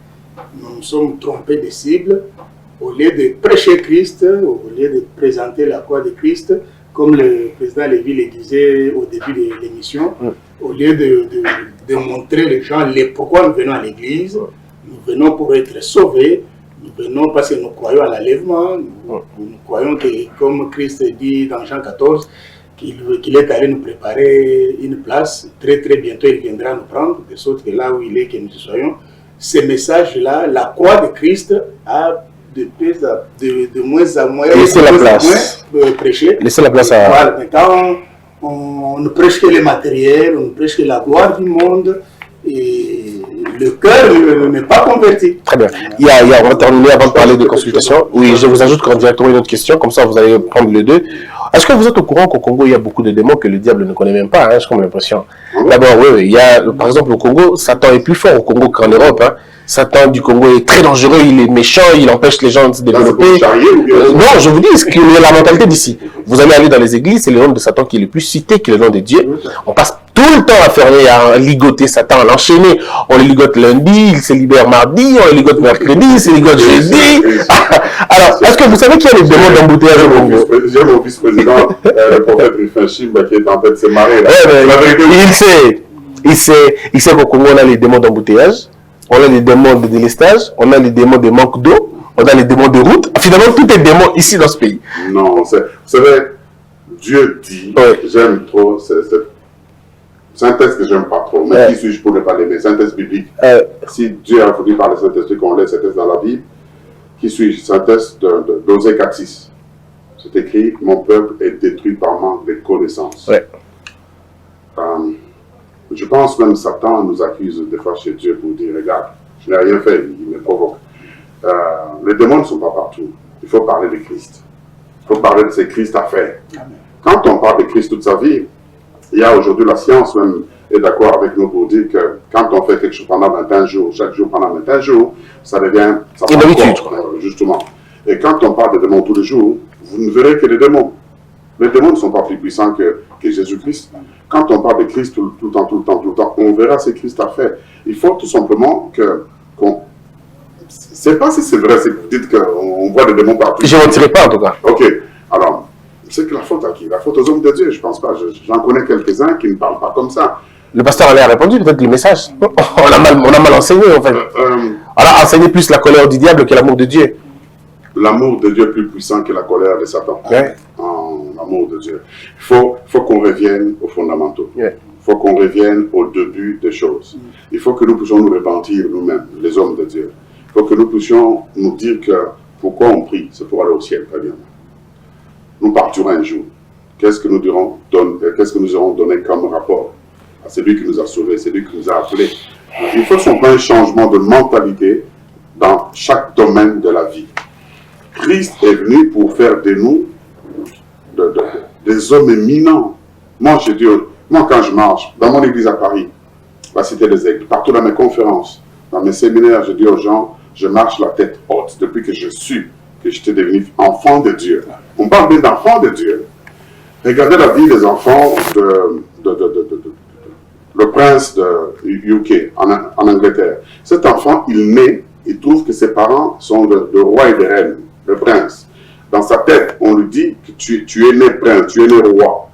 nous nous sommes trompés de cible. Au lieu de prêcher Christ, au lieu de présenter la croix de Christ, comme le président Lévy le disait au début de l'émission, au lieu de montrer les gens pourquoi nous venons à l'église, nous venons pour être sauvés, nous venons parce que nous croyons à l'enlèvement, nous croyons que, comme Christ dit dans Jean 14, qu'il est allé nous préparer une place, très très bientôt il viendra nous prendre, de sorte que là où il est, que nous soyons. Ces messages-là, la croix de Christ a de moins en moins, prêché. Laissez la place à... Voilà, mais quand on ne prêche que les matériels, on ne prêche que la gloire du monde, et le cœur n'est pas converti. Très bien. On va terminer avant de parler de consultation. Oui, je vous ajoute directement une autre question, comme ça vous allez prendre les deux. Est-ce que vous êtes au courant qu'au Congo, il y a beaucoup de démons que le diable ne connaît même pas, hein, j'ai comme l'impression. D'abord, oui, il y a, par exemple, au Congo, Satan est plus fort au Congo qu'en Europe. Hein. Satan du Congo est très dangereux, il est méchant, il empêche les gens de se développer. Non, je vous dis, ce qui est la mentalité d'ici. Vous allez aller dans les églises, c'est le nom de Satan qui est le plus cité, qui est le nom de Dieu. On passe tout le temps à fermer, à ligoter Satan, à l'enchaîner. On le ligote lundi, il se libère mardi, on le ligote mercredi, il se ligote jeudi. Alors, est-ce que vous savez qu'il y a des démons d'embouteillage au Congo? J'ai mon vice-président, le prophète Rufin Chimba, qui est en train de se marier. Il sait qu'au Congo, on a les démons d'embouteillage. On a les démons de délestage, on a les démons de manque d'eau, on a les démons de route. Finalement, tout est démon ici dans ce pays. Non, vous savez, Dieu dit, j'aime trop, c'est un texte que j'aime pas trop, mais qui suis-je pour ne pas l'aimer? C'est un texte biblique. Si Dieu a voulu par le Saint-Esprit qu'on lève ce texte dans la Bible, qui suis-je? C'est un texte d'Osée 4:6. C'est écrit, mon peuple est détruit par manque de connaissances. Je pense même Satan nous accuse des fois chez Dieu pour dire, regarde, je n'ai rien fait, il me provoque. Les démons ne sont pas partout. Il faut parler de Christ. Il faut parler de ce Christ à faire. Quand on parle de Christ toute sa vie, il y a aujourd'hui la science même est d'accord avec nous pour dire que quand on fait quelque chose pendant 21 jours, chaque jour pendant 21 jours, ça devient... une habitude. Justement. Et quand on parle de démons tous les jours, vous ne verrez que les démons. Les démons ne sont pas plus puissants que Jésus-Christ. Quand on parle de Christ tout le temps, on verra ce que Christ a fait. Il faut tout simplement qu'on... Je ne sais pas si c'est vrai, si vous dites qu'on voit des démons partout. Je ne retirerai pas en tout cas. Ok, alors, c'est que la faute à qui? La faute aux hommes de Dieu, je ne pense pas. J'en connais quelques-uns qui ne parlent pas comme ça. Le pasteur a répondu peut-être le message. On a mal enseigné en fait. On a enseigné plus la colère du diable que l'amour de Dieu. L'amour de Dieu est plus puissant que la colère de Satan. L'amour de Dieu. Il faut qu'on revienne aux fondamentaux. Il faut qu'on revienne au début des choses. Il faut que nous puissions nous repentir nous-mêmes, les hommes de Dieu. Il faut que nous puissions nous dire que pourquoi on prie, c'est pour aller au ciel, très bien. Nous partirons un jour. Qu'est-ce que nous aurons donné comme rapport à celui qui nous a sauvés, celui qui nous a appelés? Il faut un changement de mentalité dans chaque domaine de la vie. Christ est venu pour faire de nous des hommes éminents. Moi, quand je marche, dans mon église à Paris, la Cité des Aigles, partout dans mes conférences, dans mes séminaires, je dis aux gens, je marche la tête haute depuis que j'étais devenu enfant de Dieu. On parle bien d'enfant de Dieu. Regardez la vie des enfants le prince de UK, en Angleterre. Cet enfant, il naît, il trouve que ses parents sont le roi et le reine, le prince. Dans sa tête, on lui dit que tu es né prince, tu es né roi.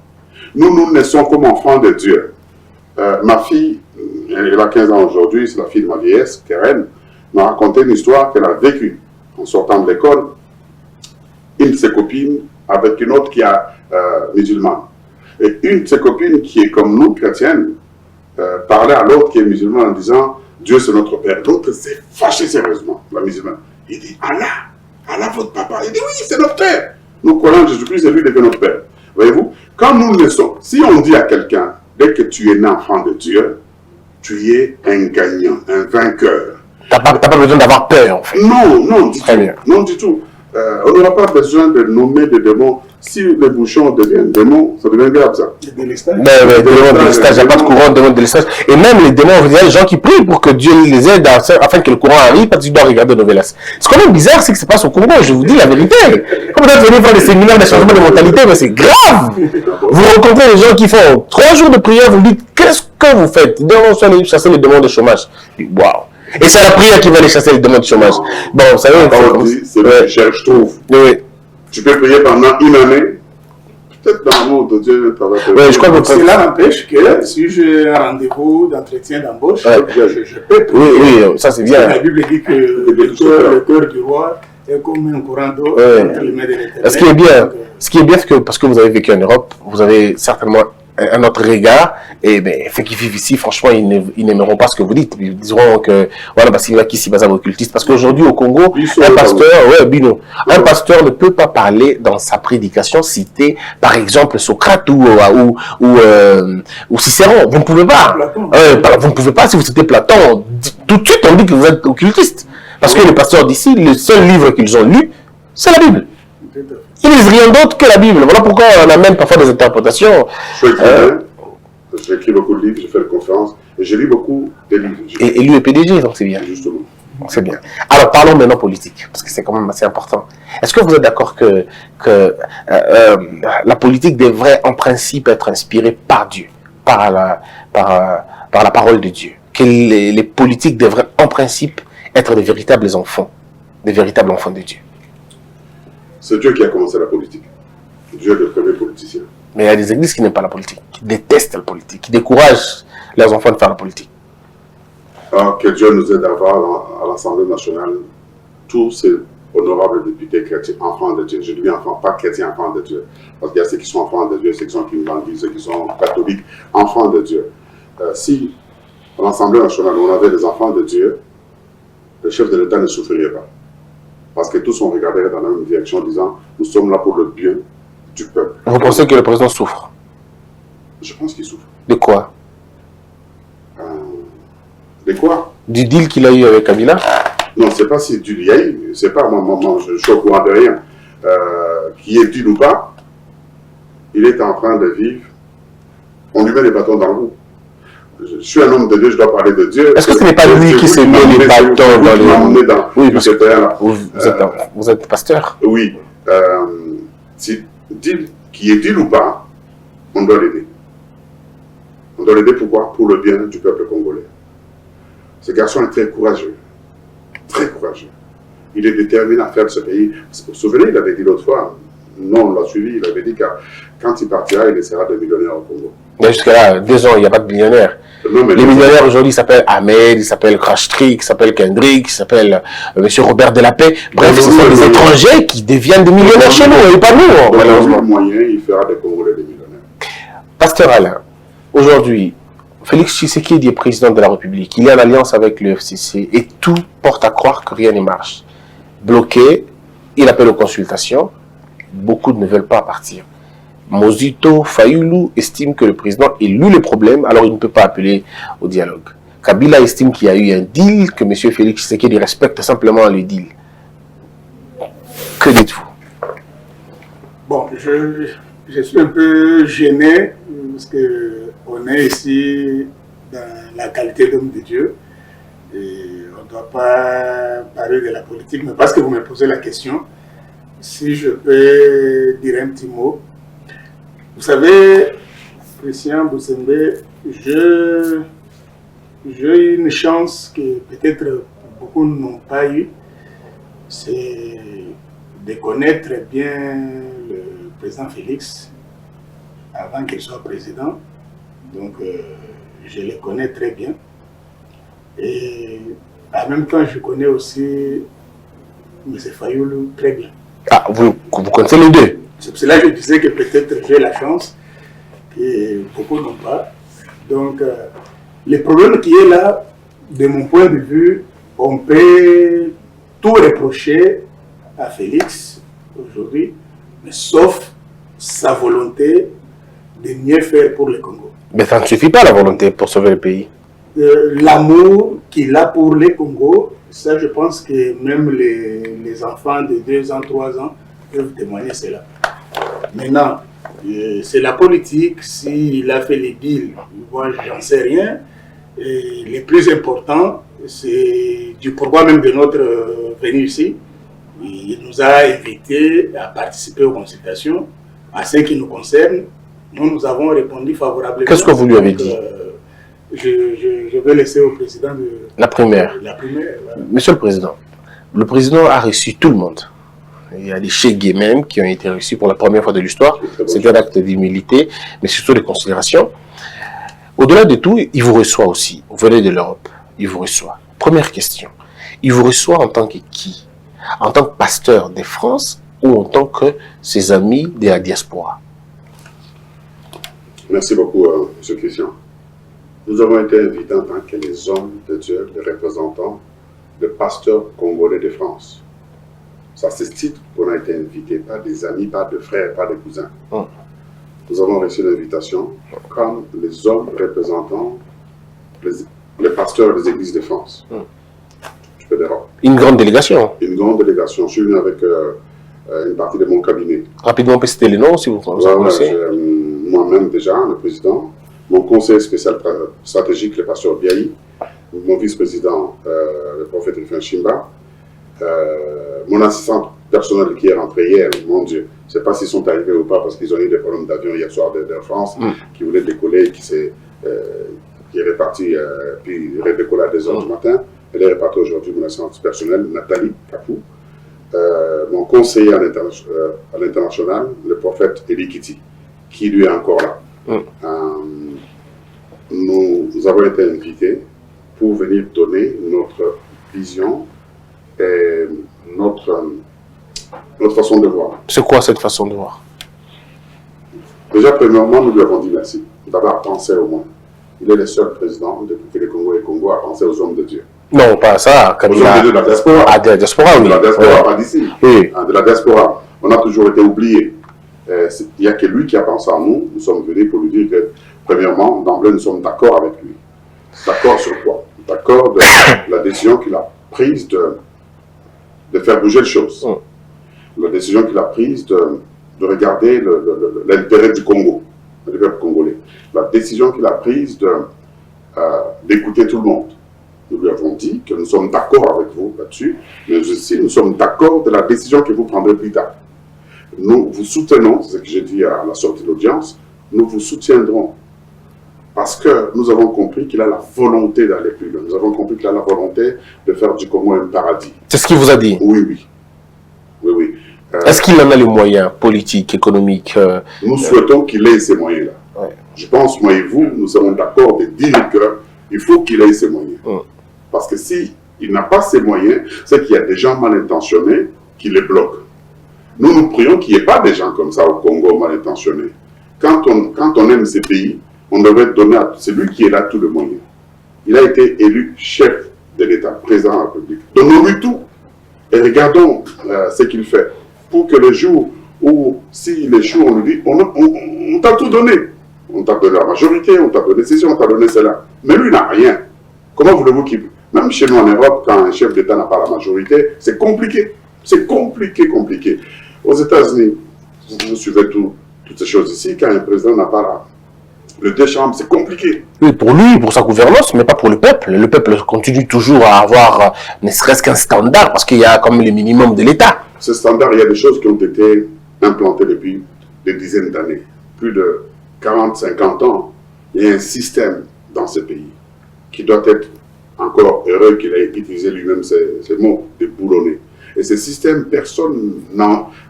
Nous naissons comme enfants de Dieu. Ma fille, elle a 15 ans aujourd'hui, c'est la fille de ma vieillesse, Karen, m'a raconté une histoire qu'elle a vécue en sortant de l'école. Une de ses copines avec une autre qui est musulmane. Et une de ses copines qui est comme nous, chrétienne, parlait à l'autre qui est musulman en disant « Dieu c'est notre Père ». L'autre s'est fâché sérieusement, la musulmane. Il dit « Allah votre papa ». Il dit « Oui, c'est notre Père ». Nous croyons en Jésus-Christ et lui devient notre Père. Voyez-vous, quand nous naissons, si on dit à quelqu'un « Dès que tu es né enfant de Dieu, tu es un gagnant, un vainqueur ». Tu n'as pas besoin d'avoir peur en fait. Non du tout. On n'aura pas besoin de nommer des démons. Si les bouchons deviennent démons, ça devient grave, ça. Mais les démons de l'estage, il n'y a pas de courant, démons de l'estage. Et même les démons, il y a des gens qui prient pour que Dieu les aide afin que le courant arrive, parce qu'ils doivent regarder Novelas. Ce qui est quand même bizarre, c'est que ce passe au Congo, je vous dis la vérité. Comme vous êtes venu faire des séminaires de changement de mentalité, mais c'est grave. Vous rencontrez des gens qui font 3 jours de prière, vous dites, qu'est-ce que vous faites? Ils disent, on va chasser les démons de chômage. Waouh. Et c'est la prière qui va les chasser les démons de chômage. Bon, vous savez, c'est le cherche, trouve. Oui. Tu peux prier pendant une année. Peut-être dans l'amour de Dieu, ça va te... Oui, je crois que cela n'empêche que si j'ai un rendez-vous d'entretien d'embauche, je peux prier. Oui, ça c'est bien. La Bible dit que le cœur du roi est comme un courant d'eau entre les mains de l'Éternel. Ce qui est bien, c'est que parce que vous avez vécu en Europe, vous avez certainement un autre regard, et ben, fait qu'ils vivent ici, franchement, ils n'aimeront pas ce que vous dites. Ils diront que, voilà, parce qu'il y a qui s'y basent occultistes. Parce qu'aujourd'hui, au Congo, un pasteur ne peut pas parler dans sa prédication, citer, par exemple, Socrate ou Cicéron. Vous ne pouvez pas. Vous ne pouvez pas si vous citez Platon. Tout de suite, on dit que vous êtes occultiste. Parce que les pasteurs d'ici, le seul livre qu'ils ont lu, c'est la Bible. Ils ne lisent rien d'autre que la Bible. Voilà pourquoi on amène parfois des interprétations. J'écris beaucoup de livres, je fais des conférences, et je lis beaucoup de livres. Et lui est PDG, donc c'est bien. Justement. C'est bien. Alors parlons maintenant politique, parce que c'est quand même assez important. Est-ce que vous êtes d'accord que la politique devrait en principe être inspirée par Dieu, par la parole de Dieu? Que les politiques devraient en principe être des véritables enfants de Dieu? C'est Dieu qui a commencé la politique. Dieu est le premier politicien. Mais il y a des églises qui n'aiment pas la politique, qui détestent la politique, qui découragent leurs enfants de faire la politique. Alors que Dieu nous aide à avoir à l'Assemblée nationale tous ces honorables députés chrétiens, enfants de Dieu. Je dis bien enfants, pas chrétiens, enfants de Dieu. Parce qu'il y a ceux qui sont enfants de Dieu, ceux qui sont kimbanguis, ceux qui sont catholiques, enfants de Dieu. Si à l'Assemblée nationale on avait des enfants de Dieu, le chef de l'État ne souffrirait pas. Parce que tous on regarderait dans la même direction en disant nous sommes là pour le bien du peuple. Vous pensez que le président souffre? Je pense qu'il souffre. De quoi? De quoi? Du deal qu'il a eu avec Kabila? Non, c'est pas si du deal il y a eu. C'est pas moi, je suis au courant de rien. Qui est deal ou pas, il est en train de vivre. On lui met les bâtons dans le roue. Je suis un homme de Dieu, je dois parler de Dieu. Est-ce que ce n'est pas lui qui s'est mis les bâtons dans le roue? Oui, parce que vous êtes pasteur. Oui. Si deal, qui est deal ou pas, on doit l'aider. On doit l'aider pourquoi? Pour le bien du peuple congolais. Ce garçon est très courageux. Très courageux. Il est déterminé à faire de ce pays. Vous vous souvenez, il avait dit l'autre fois, non, on l'a suivi, il avait dit que quand il partira, il laissera des millionnaires au Congo. Mais jusqu'à là, 2 ans, il n'y a pas de millionnaires. Les millionnaires aujourd'hui s'appellent Ahmed, ils s'appellent Crashtrick, ils s'appellent Kendrick, ils s'appellent M. Robert Delapé. Bref, ce sont des étrangers qui deviennent des millionnaires chez nous, et pas nous, malheureusement. Moyen, il fera des Congolais des millionnaires. Pasteur Alain, aujourd'hui, Félix Tshisekedi est président de la République. Il est en alliance avec le FCC et tout porte à croire que rien ne marche. Bloqué, il appelle aux consultations. Beaucoup ne veulent pas partir. Mozito Fayulu estime que le président élude le problème, alors il ne peut pas appeler au dialogue. Kabila estime qu'il y a eu un deal, que M. Félix Tshisekedi respecte simplement le deal. Que dites-vous? Bon, je suis un peu gêné parce qu'on est ici dans la qualité d'homme de Dieu et on ne doit pas parler de la politique, mais parce que vous me posez la question, si je peux dire un petit mot. Vous savez, Christian Bousembe, j'ai eu une chance que peut-être beaucoup n'ont pas eu, c'est de connaître bien le président Félix avant qu'il soit président. Donc, je le connais très bien. Et en même temps, je connais aussi M. Fayulu très bien. Ah, vous connaissez les deux? C'est pour cela que je disais que peut-être j'ai la chance, que beaucoup n'ont pas. Donc, le problème qui est là, de mon point de vue, on peut tout reprocher à Félix aujourd'hui, mais sauf sa volonté de mieux faire pour le Congo. Mais ça ne suffit pas la volonté pour sauver le pays. l'amour qu'il a pour les Congos. Ça, je pense que même les enfants de 2 ans, 3 ans peuvent témoigner cela. Maintenant, c'est la politique. S'il a fait les deals, moi, j'en sais rien. Et le plus important, c'est du pourquoi même de notre venue ici. Il nous a invités à participer aux consultations. À ce qui nous concerne, nous avons répondu favorablement. Qu'est-ce que vous lui avez dit? Je vais laisser au président la primaire. Voilà. Monsieur le président a reçu tout le monde. Il y a des chégués même qui ont été reçus pour la première fois de l'histoire. C'est un acte d'humilité, mais surtout de considération. Au-delà de tout, il vous reçoit aussi. Vous venez de l'Europe, il vous reçoit. Première question, il vous reçoit en tant que qui? En tant que pasteur de France ou en tant que ses amis de la diaspora? Merci beaucoup, M. Christian. Nous avons été invités en tant que les hommes de Dieu, les représentants, les pasteurs congolais de France. Ça, c'est ce titre qu'on a été invités, pas des amis, pas de frères, pas de cousins. Nous avons reçu l'invitation comme les hommes représentants, les pasteurs des églises de France. Une grande délégation. Une grande délégation. Je suis venu avec une partie de mon cabinet. Rapidement, on peut citer les noms si vous connaissez. Moi-même déjà, le président, mon conseiller spécial stratégique, le pasteur Biaï, mon vice-président, le prophète Rifin Chimba, mon assistante personnelle qui est rentrée hier, mon Dieu, je ne sais pas s'ils sont arrivés ou pas parce qu'ils ont eu des problèmes d'avion hier soir d'Air France, qui voulaient décoller, qui est reparti, puis redécoller à 2h du matin. Elle est repartie aujourd'hui, mon assistante personnelle, Nathalie Kapou, mon conseiller à l'international, le prophète Eli Kiti, qui lui est encore là. Nous avons été invités pour venir donner notre vision et notre façon de voir. C'est quoi cette façon de voir? Déjà, premièrement, nous lui avons dit merci. D'abord, penser au monde. Il est le seul président depuis que le Congo est Congo à penser aux hommes de Dieu. Non, pas ça. Aux hommes de la diaspora. Ah, de la diaspora, oui. De la diaspora, pas d'ici. Oui. De la diaspora. On a toujours été oubliés. Il n'y a que lui qui a pensé à nous. Nous sommes venus pour lui dire que, premièrement, d'emblée, nous sommes d'accord avec lui. D'accord sur quoi? D'accord de la décision qu'il a prise de faire bouger les choses. La décision qu'il a prise de regarder l'intérêt du Congo, le peuple congolais. La décision qu'il a prise d'écouter tout le monde. Nous lui avons dit que nous sommes d'accord avec vous là-dessus, mais aussi nous sommes d'accord de la décision que vous prendrez plus tard. Nous vous soutenons, c'est ce que j'ai dit à la sortie de l'audience, nous vous soutiendrons parce que nous avons compris qu'il a la volonté d'aller plus loin. Nous avons compris qu'il a la volonté de faire du Congo un paradis. C'est ce qu'il vous a dit? Oui. Est-ce qu'il en a les moyens politiques, économiques? Nous souhaitons qu'il ait ces moyens-là. Ouais. Je pense, moi et vous, nous sommes d'accord de dire qu'il faut qu'il ait ces moyens. Parce que s'il n'a pas ces moyens, c'est qu'il y a des gens mal intentionnés qui les bloquent. Nous prions qu'il n'y ait pas des gens comme ça au Congo mal intentionnés. Quand on aime ces pays, on devrait donner à celui qui est là tous les moyens. Il a été élu chef de l'État, président de la République. Donnons-lui tout et regardons ce qu'il fait. Pour que le jour où, s'il échoue, on lui dit, on t'a tout donné. On t'a donné la majorité, on t'a donné ceci, on t'a donné cela. Mais lui, il n'a rien. Comment voulez-vous qu'il... Même chez nous en Europe, quand un chef d'État n'a pas la majorité, c'est compliqué. C'est compliqué. Aux États-Unis, vous suivez toutes ces choses ici, quand un président n'a pas le deux chambres, c'est compliqué. Oui, pour lui, pour sa gouvernance, mais pas pour le peuple. Le peuple continue toujours à avoir ne serait-ce qu'un standard, parce qu'il y a comme le minimum de l'État. Ce standard, il y a des choses qui ont été implantées depuis des dizaines d'années. Plus de 40, 50 ans, il y a un système dans ce pays qui doit être encore heureux qu'il ait utilisé lui-même ces mots, déboulonner. Et ce système, personne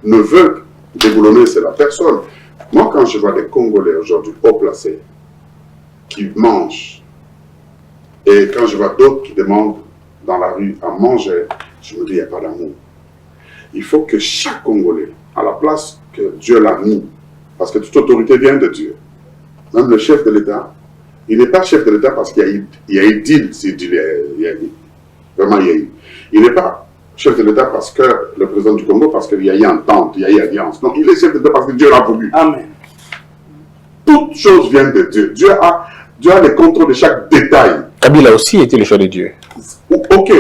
ne veut déboulonner, c'est la personne. Moi, quand je vois des Congolais aujourd'hui haut placés, qui mangent, et quand je vois d'autres qui demandent dans la rue à manger, je me dis, il n'y a pas d'amour. Il faut que chaque Congolais, à la place que Dieu l'a mis, parce que toute autorité vient de Dieu, même le chef de l'État, il n'est pas chef de l'État parce qu'il y a eu deal, vraiment il y a eu. Il n'est pas chef de l'État parce que le président du Congo, parce qu'il y a eu entente, il y a eu alliance. Non, il est chef de l'État parce que Dieu l'a voulu. Amen. Toute chose vient de Dieu. Dieu a le contrôle de chaque détail. Kabila aussi était le choix de Dieu. Ok.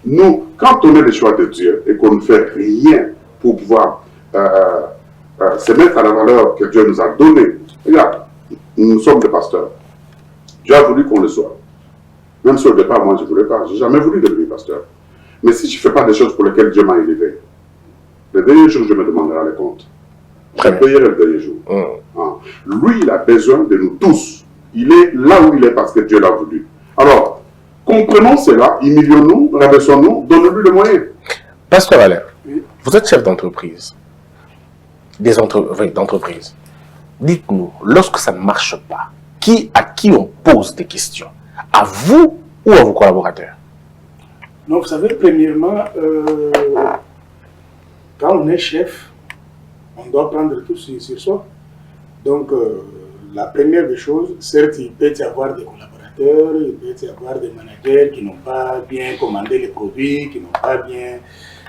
Nous, quand on est le choix de Dieu et qu'on ne fait rien pour pouvoir se mettre à la valeur que Dieu nous a donnée, regarde, nous sommes des pasteurs. Dieu a voulu qu'on le soit. Même si au départ, moi, je ne voulais pas. Je n'ai jamais voulu devenir pasteur. Mais si je ne fais pas des choses pour lesquelles Dieu m'a élevé, le dernier jour, je me demanderai les comptes. Je payerai le dernier jour. Lui, il a besoin de nous tous. Il est là où il est parce que Dieu l'a voulu. Alors, comprenons cela, humilions-nous, rabaissons-nous, donnons-lui les moyens. Pasteur Valère, vous êtes chef d'entreprise. D'entreprise. Dites-nous, lorsque ça ne marche pas, à qui on pose des questions? À vous ou à vos collaborateurs? Non, vous savez, premièrement, quand on est chef, on doit prendre tout sur soi. Donc, la première des choses, certes, il peut y avoir des collaborateurs, il peut y avoir des managers qui n'ont pas bien commandé les produits, qui n'ont pas bien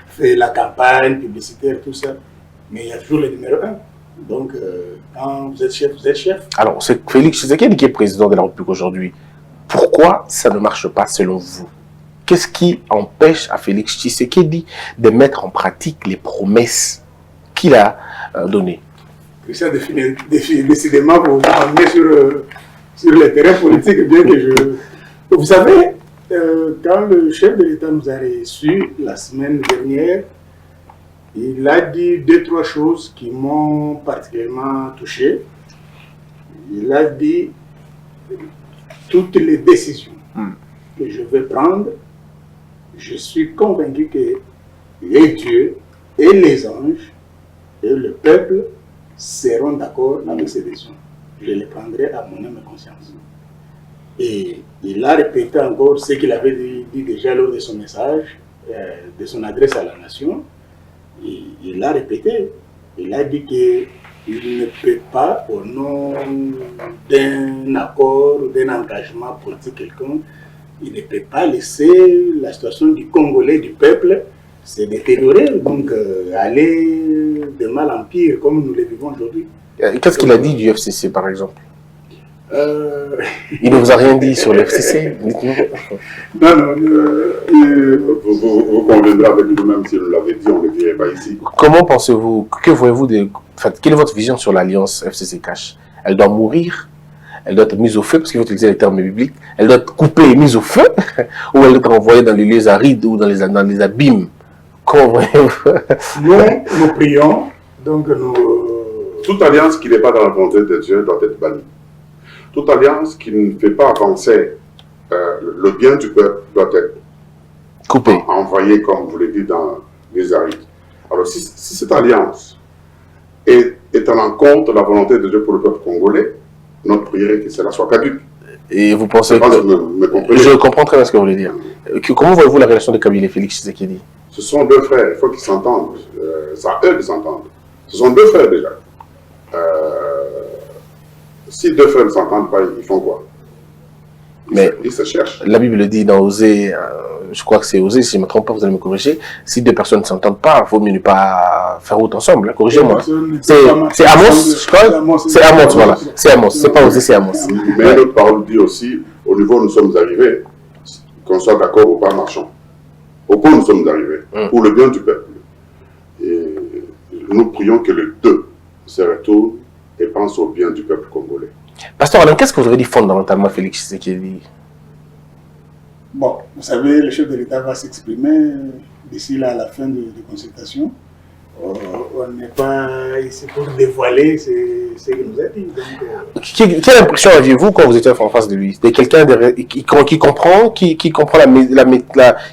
fait la campagne publicitaire, tout ça. Mais il y a toujours le numéro 1. Donc, quand vous êtes chef, vous êtes chef. Alors, c'est Félix Tshisekedi qui est président de la République aujourd'hui. Pourquoi ça ne marche pas selon vous? Qu'est-ce qui empêche à Félix Tshisekedi de mettre en pratique les promesses qu'il a données? Christian, décidément, vous vous emmenez sur le terrain politique, bien que je... Vous savez, quand le chef de l'État nous a reçus la semaine dernière, il a dit 2-3 choses qui m'ont particulièrement touché. Il a dit toutes les décisions que je vais prendre, je suis convaincu que les dieux et les anges et le peuple seront d'accord avec ces décisions. Je les prendrai à mon âme et conscience. Et il a répété encore ce qu'il avait dit déjà lors de son message, de son adresse à la nation. Il a répété, il a dit qu'il ne peut pas, au nom d'un accord ou d'un engagement politique quelconque, il ne peut pas laisser la situation du Congolais, du peuple, se détériorer, donc aller de mal en pire comme nous le vivons aujourd'hui. Qu'est-ce qu'il a dit du FCC par exemple? Il ne vous a rien dit sur le FCC? Non, vous conviendrez avec nous-même si nous l'avez dit, on ne le dirait pas ici. Comment pensez-vous, que voyez-vous quelle est votre vision sur l'alliance FCC-Cash? Elle doit mourir? Elle doit être mise au feu, parce qu'il faut utiliser les termes bibliques. Elle doit être coupée et mise au feu? Ou elle doit être envoyée dans les lieux arides ou dans les abîmes? Comment voyez-vous? Nous prions, donc toute alliance qui n'est pas dans la volonté de Dieu doit être bannie. Toute alliance qui ne fait pas avancer le bien du peuple doit être coupée, envoyée, comme vous l'avez dit, dans les arides. Alors si cette alliance est en encontre de la volonté de Dieu pour le peuple congolais, notre prière est que cela soit caduque. Et vous pensez que... Je comprends très bien ce que vous voulez dire. Comment voyez-vous la relation de Kabila et Félix Tshisekedi? Ce sont deux frères, il faut qu'ils s'entendent. C'est à eux de s'entendre. Ce sont deux frères déjà. Si deux frères ne s'entendent pas, ils font quoi? Ils se cherchent. La Bible dit dans Osée, je crois que c'est Osée, si je ne me trompe pas, vous allez me corriger. Si deux personnes ne s'entendent pas, il vaut mieux ne pas faire route ensemble. Corrigez-moi. C'est Amos, je crois. C'est Amos, voilà. C'est Amos. C'est pas Osée, c'est Amos. Mais l'autre parole dit aussi, au niveau où nous sommes arrivés, qu'on soit d'accord ou pas, marchons. Au point où nous sommes arrivés, pour le bien du peuple. Et nous prions que les deux se retournent et pensent au bien du peuple congolais. Pasteur Alain, qu'est-ce que vous avez dit fondamentalement Félix Tshisekedi? Bon, vous savez, le chef de l'État va s'exprimer d'ici là à la fin de consultation. On n'est pas ici pour dévoiler ce qu'il nous a dit. Donc, quelle impression aviez-vous quand vous étiez en face de lui? De quelqu'un qui comprend, qui comprend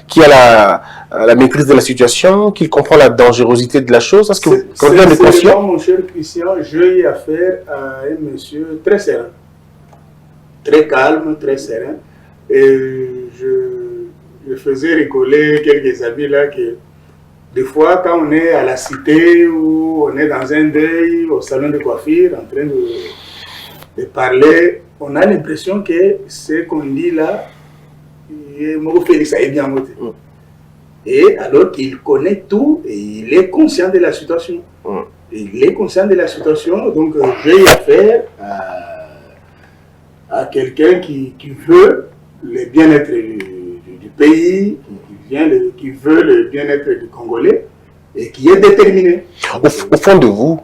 qui a la maîtrise de la situation, qui comprend la dangerosité de la chose? Est-ce que vous avez des conscients? Mon cher Christian, j'ai eu affaire à un monsieur très serein, très calme, très serein. Et je faisais rigoler quelques amis là que des fois, quand on est à la cité ou on est dans un deuil, au salon de coiffure, en train de parler, on a l'impression que ce qu'on dit là, et alors qu'il connaît tout et il est conscient de la situation. Il est conscient de la situation, donc j'ai eu affaire à quelqu'un qui veut le bien-être du pays, qui veut le bien-être du Congolais et qui est déterminé. Au fond de vous,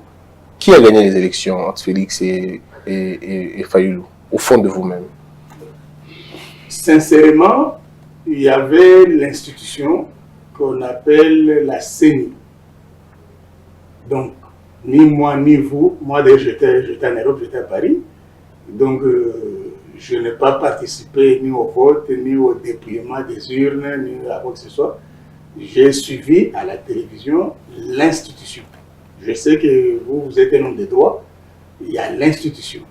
qui a gagné les élections entre Félix et Fayulu? Au fond de vous-même? Sincèrement, il y avait l'institution qu'on appelle la CENI. Donc, ni moi ni vous, moi d'ailleurs j'étais en Europe, j'étais à Paris, donc je n'ai pas participé ni au vote, ni au dépouillement des urnes, ni à quoi que ce soit. J'ai suivi à la télévision l'institution. Je sais que vous êtes un homme de droit, il y a l'institution.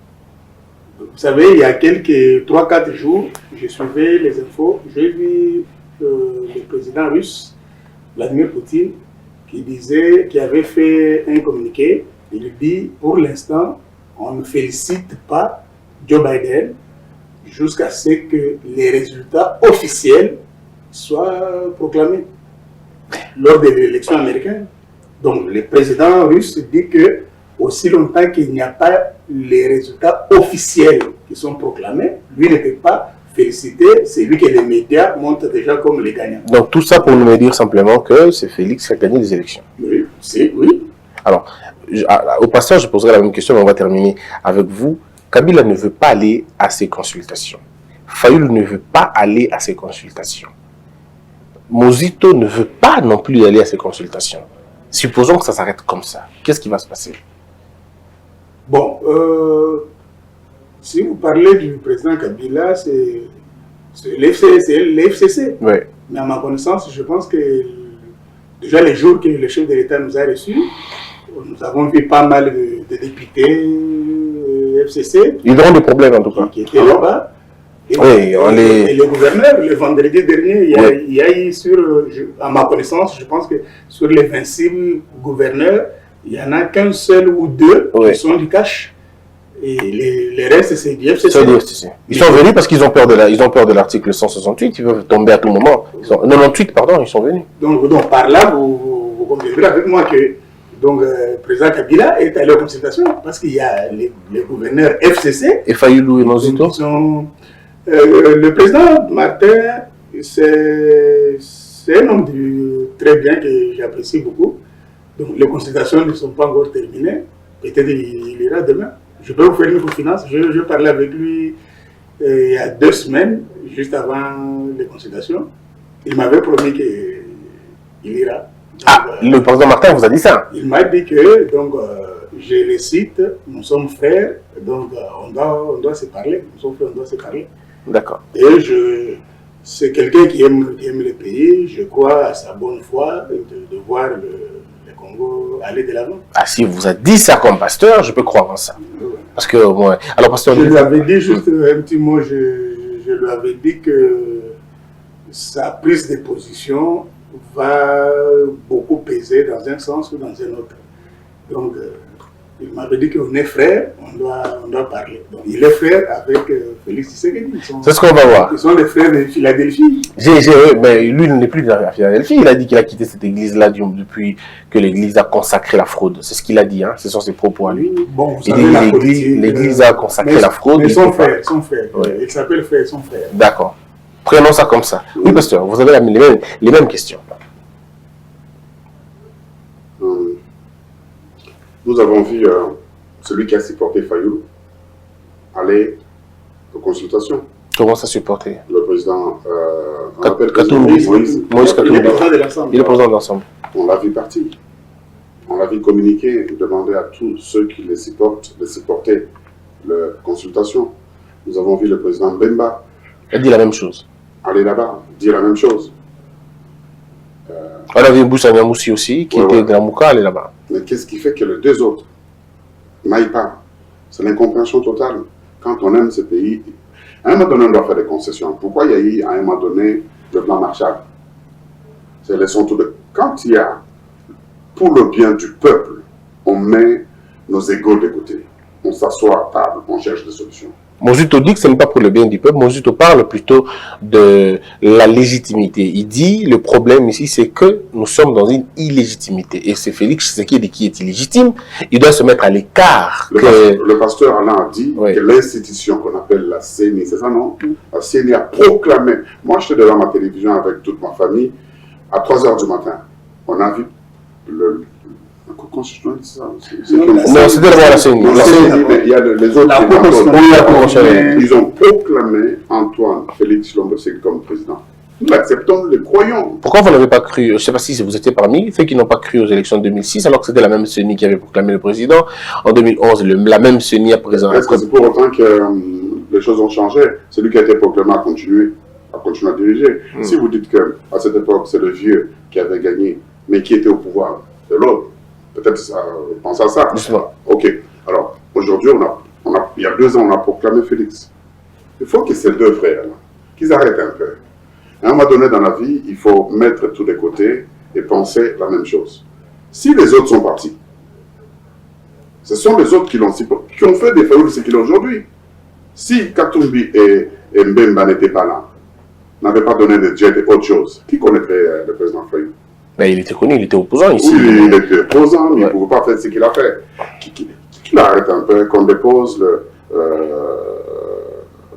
Vous savez, il y a quelques 3-4 jours, je suivais les infos, j'ai vu le président russe, Vladimir Poutine, qui avait fait un communiqué. Il dit, pour l'instant, on ne félicite pas Joe Biden jusqu'à ce que les résultats officiels soient proclamés lors de l'élection américaine. Donc le président russe dit que aussi longtemps qu'il n'y a pas les résultats officiels qui sont proclamés, lui ne peut pas féliciter celui que les médias montrent déjà comme les gagnants. Donc tout ça pour nous dire simplement que c'est Félix qui a gagné les élections. Oui, oui. Alors, au passage, je poserai la même question, mais on va terminer avec vous. Kabila ne veut pas aller à ces consultations. Fayulu ne veut pas aller à ces consultations. Mozito ne veut pas non plus aller à ces consultations. Supposons que ça s'arrête comme ça. Qu'est-ce qui va se passer? Bon, si vous parlez du président Kabila, c'est l'FCC. Oui. Mais à ma connaissance, je pense que déjà les jours que le chef de l'État nous a reçus, nous avons vu pas mal de députés FCC. Ils auront des problèmes en tout cas. Qui étaient là-bas. Et, oui, et le gouverneur, le vendredi dernier, il y a eu à ma connaissance, je pense que sur les 26 gouverneurs, il n'y en a qu'un seul ou deux qui sont du cash. Et les restes, c'est du FCC. Ils sont venus parce qu'ils ont peur de l'article 168, ils peuvent tomber à tout moment. 98, pardon, ils sont venus. Donc par là, vous conviendrez avec moi que le président Kabila est allé aux consultations parce qu'il y a les gouverneurs FCC. Et Fayulu et Mozito. Le président Martin, c'est un homme très bien que j'apprécie beaucoup. Donc les consultations ne sont pas encore terminées. Peut-être il ira demain. Je peux vous faire une confidence. Je parlais avec lui il y a 2 semaines, juste avant les consultations. Il m'avait promis qu'il ira. Donc, le président Martin vous a dit ça? Il m'a dit que, je le cite, nous sommes frères, donc on doit se parler. Nous sommes frères, on doit se parler. D'accord. Et c'est quelqu'un qui aime le pays. Je crois à sa bonne foi de voir le Congo aller de l'avant. Ah, si vous a dit ça comme pasteur, je peux croire en ça. Parce que, moi, alors pasteur... Je lui avais dit juste un petit mot, je lui avais dit que sa prise de position va beaucoup peser dans un sens ou dans un autre. Donc, il m'avait dit qu'on est frères, on doit parler. Donc, il est frère avec Félix Tshisekedi. C'est ce qu'on va voir. Ils sont les frères de Philadelphie. Mais lui, il n'est plus de la Philadelphie. Il a dit qu'il a quitté cette église-là depuis que l'église a consacré la fraude. C'est ce qu'il a dit, hein. Ce sont ses propos à lui. Bon, il dit l'église a consacré la fraude. Mais son frère. Oui. Il s'appelle frère, son frère. D'accord. Prenons ça comme ça. Oui, pasteur, vous avez les mêmes questions. Nous avons vu celui qui a supporté Fayulu aller aux consultations. Comment ça supporter? Le président Moïse Katumbi. Il est président de l'ensemble. On l'a vu partir. On l'a vu communiquer, demander à tous ceux qui les supportent de supporter les consultations. Nous avons vu le président Bemba. Il dit la même chose. Aller là-bas, dire la même chose. On a vu Boussa Nyamoussi aussi, qui était de la Mouka, aller là-bas. Mais qu'est-ce qui fait que les 2 autres n'aillent pas? C'est l'incompréhension totale. Quand on aime ce pays, à un moment donné, on doit faire des concessions. Pourquoi il y a eu, à un moment donné, le plan Marshall? C'est laissons tout de... Quand il y a, pour le bien du peuple, on met nos égos de côté. On s'assoit à table, on cherche des solutions. Mozuto dit que ce n'est pas pour le bien du peuple. Mozuto parle plutôt de la légitimité. Il dit le problème ici, c'est que nous sommes dans une illégitimité. Et c'est Félix Tshisekedi qui est illégitime. Il doit se mettre à l'écart. Le pasteur Alain a dit que l'institution qu'on appelle la CENI, c'est ça non? La CENI a proclamé. Moi, j'étais devant ma télévision avec toute ma famille à 3 h du matin. On a vu le Cour constitutionnelle, c'est ça? Non, c'était d'abord la CENI. Il y a les autres. Ils ont proclamé Antoine Félix Tshisekedi comme président. Nous l'acceptons, nous les croyons. Pourquoi vous n'avez pas cru? Je ne sais pas si vous étiez parmi ceux qui n'ont pas cru aux élections de 2006, alors que c'était la même CENI qui avait proclamé le président. En 2011, la même CENI a présenté. Est-ce que c'est pour autant que les choses ont changé? Celui qui a été proclamé a continué à diriger. Si vous dites qu'à cette époque, c'est le vieux qui avait gagné, mais qui était au pouvoir, c'est l'autre. Peut-être pense à ça. Ok. Alors, aujourd'hui, il y a 2 ans, on a proclamé Félix. Il faut que ces 2 frères, qu'ils arrêtent un peu. À un moment donné dans la vie, il faut mettre tout de côté et penser la même chose. Si les autres sont partis, ce sont les autres qui ont fait des failles de ce qu'il a aujourd'hui. Si Katumbi et Mbemba n'étaient pas là, n'avaient pas donné de jet et autre chose, qui connaîtrait le président Faye? Ben, il était connu, il était opposant ici. Oui, il était opposant, mais il ne pouvait pas faire ce qu'il a fait. Qu'il arrête un peu, qu'on dépose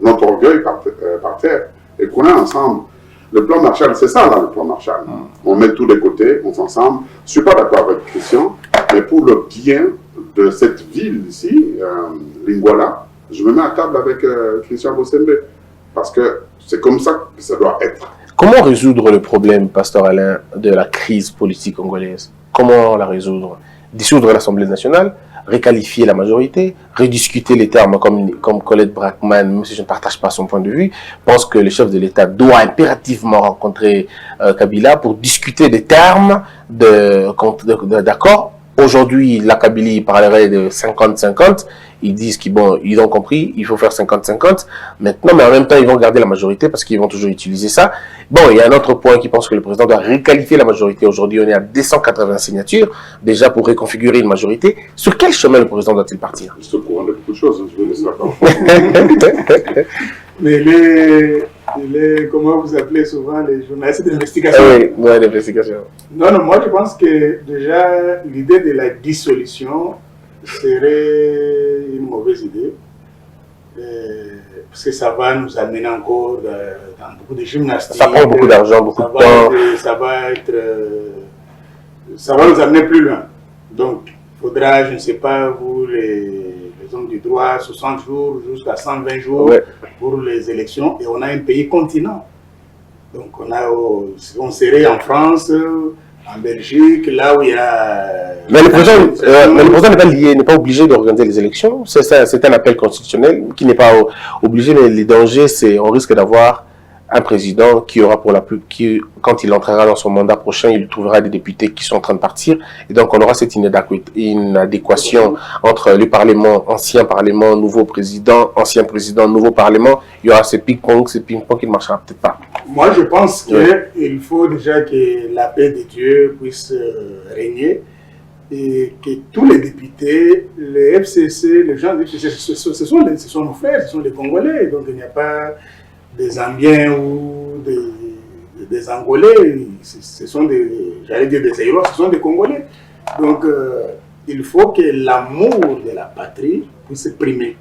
notre orgueil par terre et qu'on ait ensemble. Le plan Marshall, c'est ça là, le plan Marshall. On met tous les côtés, on s'ensemble. Je ne suis pas d'accord avec Christian, mais pour le bien de cette ville ici, Lingwala, je me mets à table avec Christian Bossembe. Parce que c'est comme ça que ça doit être. Comment résoudre le problème, Pasteur Alain, de la crise politique congolaise? Comment la résoudre? Dissoudre l'Assemblée nationale, requalifier la majorité, rediscuter les termes comme Colette Brackman, même si je ne partage pas son point de vue, pense que le chef de l'État doit impérativement rencontrer Kabila pour discuter des termes d'accord. Aujourd'hui, la Kabylie parlerait de 50-50. Ils disent qu'ils ont compris, il faut faire 50-50. Maintenant, mais en même temps, ils vont garder la majorité parce qu'ils vont toujours utiliser ça. Bon, il y a un autre point qui pense que le président doit requalifier la majorité. Aujourd'hui, on est à 280 signatures, déjà pour reconfigurer une majorité. Sur quel chemin le président doit-il partir? Je suis au courant de beaucoup de choses, je vais laisser la Mais comment vous appelez souvent les journalistes d'investigation? Oui, d'investigation. Non, moi je pense que déjà l'idée de la dissolution serait une mauvaise idée. Parce que ça va nous amener encore dans beaucoup de gymnastique. Ça prend beaucoup d'argent, beaucoup de temps. Ça va nous amener plus loin. Donc, il faudra, je ne sais pas, vous les hommes du droit, 60 jours jusqu'à 120 jours pour les élections. Et on a un pays continent. Donc, on serait en France, en Belgique, là où il y a... Mais le président n'est pas lié, n'est pas obligé d'organiser les élections. C'est un appel constitutionnel qui n'est pas obligé, mais les dangers, c'est on risque d'avoir un président qui aura quand il entrera dans son mandat prochain, il trouvera des députés qui sont en train de partir. Et donc, on aura cette inadéquation entre le Parlement, ancien Parlement, nouveau président, ancien président, nouveau Parlement. Il y aura ce ping-pong qui ne marchera peut-être pas. Moi, je pense qu'il faut déjà que la paix de Dieu puisse régner et que tous les députés, les FCC, les gens, ce sont nos frères, ce sont les Congolais. Donc, il n'y a pas des Zambiens ou des Angolais, ce sont j'allais dire des Aïros, ce sont des Congolais. Donc, il faut que l'amour de la patrie puisse primer.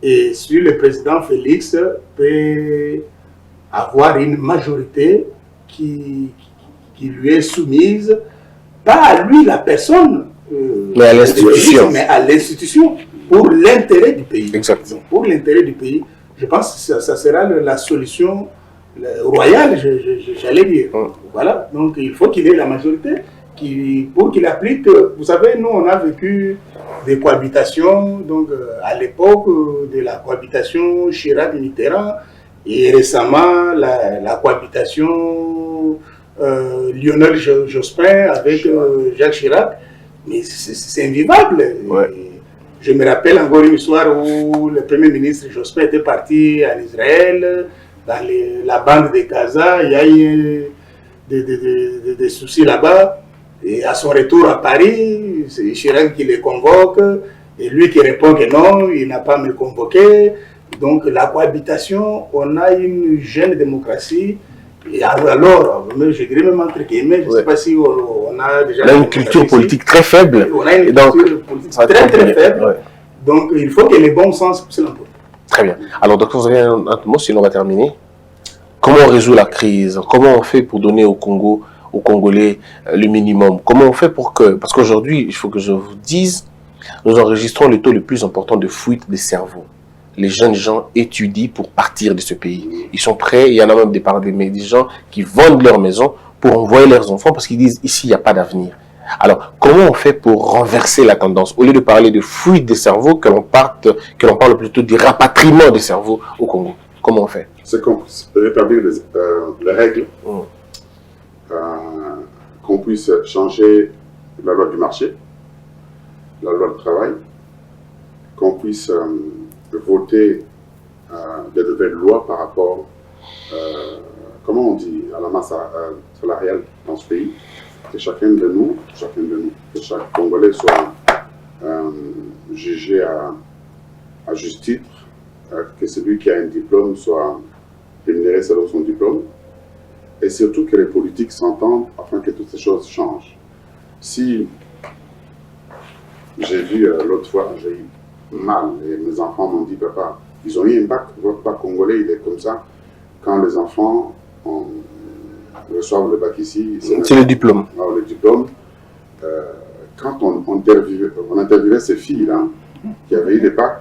Et si le président Félix peut avoir une majorité qui lui est soumise, pas à lui, la personne, mais à l'institution. Mais à l'institution, pour l'intérêt du pays. Exactement. Pour l'intérêt du pays. Je pense que ça sera la solution royale, j'allais dire. Voilà, donc il faut qu'il ait la majorité pour qu'il applique. Vous savez, nous, on a vécu des cohabitations, donc à l'époque de la cohabitation Chirac-Mitterrand, et récemment la cohabitation Lionel Jospin avec Jacques Chirac. Mais c'est invivable. Je me rappelle encore une histoire où le premier ministre Jospin était parti en Israël, dans la bande de Gaza. Il y a eu des soucis là-bas. Et à son retour à Paris, c'est Chirac qui les convoque. Et lui qui répond que non, il n'a pas me convoqué. Donc la cohabitation, on a une jeune démocratie. Et alors, je dirais même entre guillemets, je ne sais pas si on a déjà... On a une culture politique très faible. On a une culture politique très faible. Ouais. Donc il faut que les bons sens puissent l'emporter. Très bien. Alors, docteur, vous avez un mot, sinon on va terminer. Comment on résout la crise? Comment on fait pour donner au Congo, aux Congolais, le minimum? Comment on fait pour que... Parce qu'aujourd'hui, il faut que je vous dise, nous enregistrons le taux le plus important de fuite des cerveaux. Les jeunes gens étudient pour partir de ce pays. Ils sont prêts, il y en a même des gens qui vendent leur maison pour envoyer leurs enfants parce qu'ils disent ici il n'y a pas d'avenir. Alors, comment on fait pour renverser la tendance? Au lieu de parler de fuite des cerveaux, que l'on parle plutôt du rapatriement des cerveaux au Congo. Comment on fait? C'est qu'on puisse rétablir les règles, qu'on puisse changer la loi du marché, la loi du travail, qu'on puisse voter des nouvelles lois par rapport, comment on dit, à la masse salariale dans ce pays, que chacun de nous, que chaque Congolais soit jugé à juste titre, que celui qui a un diplôme soit rémunéré selon son diplôme, et surtout que les politiques s'entendent afin que toutes ces choses changent. Si j'ai vu l'autre fois, j'ai eu mal, et mes enfants m'ont dit, papa, ils ont eu un bac, votre bac congolais, il est comme ça. Quand les enfants reçoivent le bac ici, c'est le diplôme. Alors, le diplôme, quand on interviewait ces filles-là, qui avaient eu des bacs,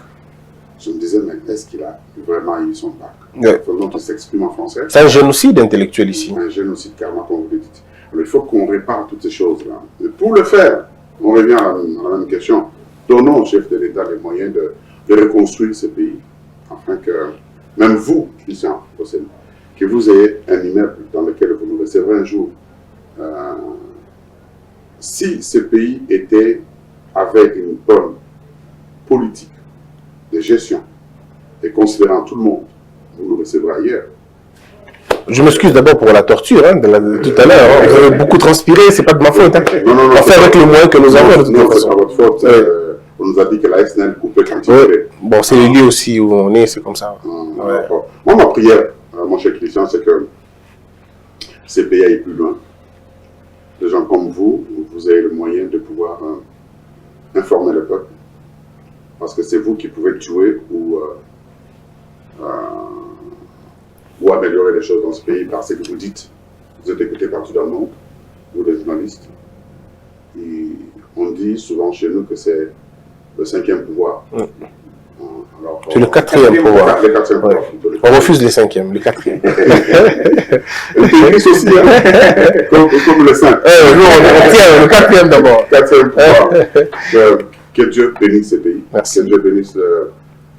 je me disais, mais est-ce qu'il a vraiment eu son bac? Ouais. Faut qu'il s'exprime en français. C'est un génocide intellectuel ici. Un génocide, carrément, comme vous le dites. Alors, il faut qu'on répare toutes ces choses-là. Et pour le faire, on revient à la même question. Donnons au chef de l'État les moyens de reconstruire ce pays, afin que, même vous, Christian, que vous ayez un immeuble dans lequel vous nous recevrez un jour. Si ce pays était avec une bonne politique de gestion et considérant tout le monde, vous nous recevrez ailleurs. Je m'excuse d'abord pour la torture de tout à l'heure. Vous avez beaucoup transpiré, c'est pas de ma faute. Non. On fait avec les moyens que nous avons. Non, c'est pas votre faute. On nous a dit que la SNL coupait quand il voulait. Bon, c'est le lieu aussi où on est, c'est comme ça. Moi, ma prière, mon cher Christian, c'est que ces pays aillent plus loin. Des gens comme vous, vous avez le moyen de pouvoir informer le peuple. Parce que c'est vous qui pouvez jouer ou améliorer les choses dans ce pays par ce que vous dites. Vous êtes écoutés partout dans le monde, vous les journalistes. Et on dit souvent chez nous que c'est le 5e pouvoir. C'est le 4e pouvoir. On refuse les 5e, le 4e. Le aussi, hein? comme le 5. Nous, on tient le 4e d'abord. 4e pouvoir. Que Dieu bénisse ce pays. Merci. Que Dieu bénisse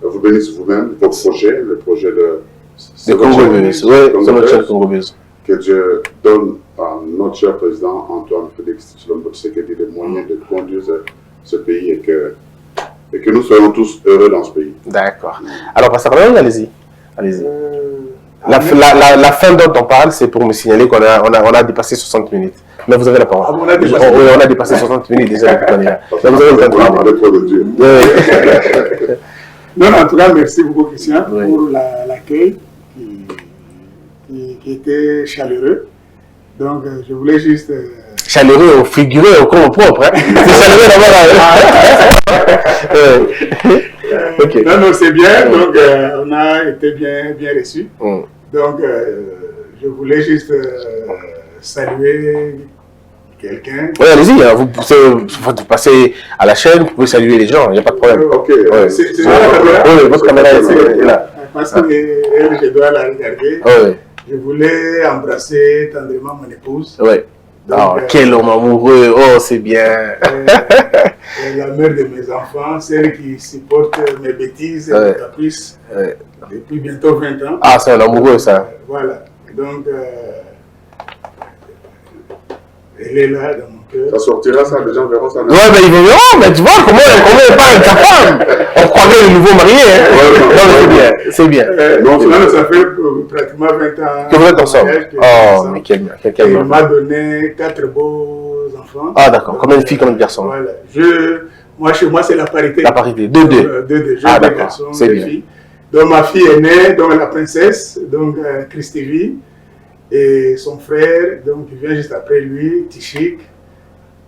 vous bénisse vous-même, votre projet, le projet de Congo-Bénis. Oui, c'est notre cher Congo-Bénis. Que Dieu donne à notre cher président Antoine Félix Tshisekedi les moyens de conduire ce pays et que nous soyons tous heureux dans ce pays. D'accord. Alors, Pasteur Ron, allez-y. Allez-y. La fin dont on parle, c'est pour me signaler qu'on a dépassé 60 minutes. Mais vous avez la parole. On a dépassé 60 minutes déjà depuis qu'on est là. Mais vous avez le temps. Non, en tout cas, merci beaucoup, Christian, pour l'accueil qui était chaleureux. Donc, je voulais juste... Chaleureux, figuré, au propre. Hein. C'est chaleureux d'abord. Okay. Non, c'est bien. Donc, on a été bien reçus. Donc, je voulais juste saluer quelqu'un. Oui, allez-y, hein, vous passez à la chaîne, vous pouvez saluer les gens, il n'y a pas de problème. Ok, c'est votre caméra. Oui, votre caméra est là. Parce que je dois la regarder. Je voulais embrasser tendrement mon épouse. Oui. Donc, quel homme amoureux, oh c'est bien. La mère de mes enfants, celle qui supporte mes bêtises et mes caprices depuis bientôt 20 ans. Ah, c'est un amoureux ça. Voilà, donc elle est là dans mon cœur. Ça sortira ça, les gens verront ça. Ouais, mais ils verront, mais tu vois comment elle parle de ta femme. On croirait le nouveau marié. Hein. Non, c'est bien. Donc ça fait pratiquement 20 ans que vous êtes ensemble. Oh, mais quel bien. Elle m'a donné 4 beaux enfants. Ah d'accord, combien de filles, combien de garçons? Voilà. Chez moi, c'est la parité. La parité, 2-2. 2-2. Ah d'accord, c'est bien. Filles. Donc ma fille est née, donc la princesse, donc Christévie, et son frère, donc qui vient juste après lui, Tichik.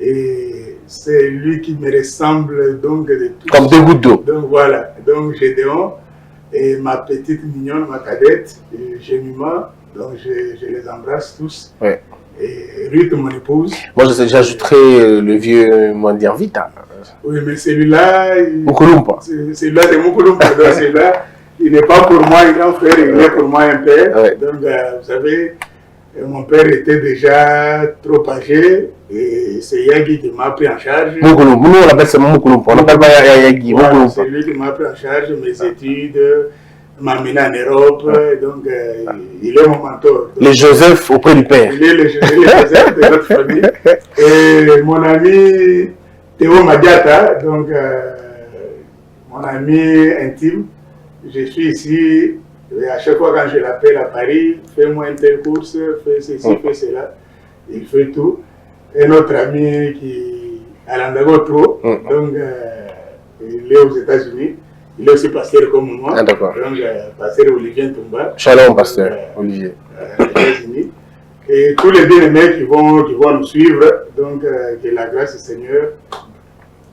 Et c'est lui qui me ressemble donc de tout. Comme deux gouttes d'eau. Donc voilà, donc Gédéon et ma petite mignonne, ma cadette, Gémima, donc je les embrasse tous. Ouais. Et Ruth, mon épouse. Moi, j'ajouterais le vieux Mwandian Vita. Oui, mais celui-là. Moukoulumpa. Celui-là, c'est Moukoulumpa. Donc celui-là, il n'est pas pour moi un grand frère, il est pour moi un père. Ouais. Donc, vous savez, mon père était déjà trop âgé et c'est Yagi qui m'a pris en charge. Moukoulumpa. Nous, on l'appelle ça Moukoulumpa. On l'appelle pas Yagi. Voilà, c'est lui qui m'a pris en charge mes études. M'a amené en Europe, donc il est mon mentor. Donc, les Joseph auprès du père. Il est le Joseph de notre famille. Et mon ami Théo Madiata, donc mon ami intime, je suis ici, et à chaque fois quand je l'appelle à Paris, fais-moi une telle course, fais ceci, fais cela, il fait tout. Et notre ami qui est à Landago, donc il est aux États-Unis. Il est aussi pasteur comme moi. Ah, d'accord. Donc, pasteur Olivier Ntumba. Shalom, pasteur Olivier. Aux États-Unis. Et tous les bien-aimés qui vont nous suivre, donc que la grâce du Seigneur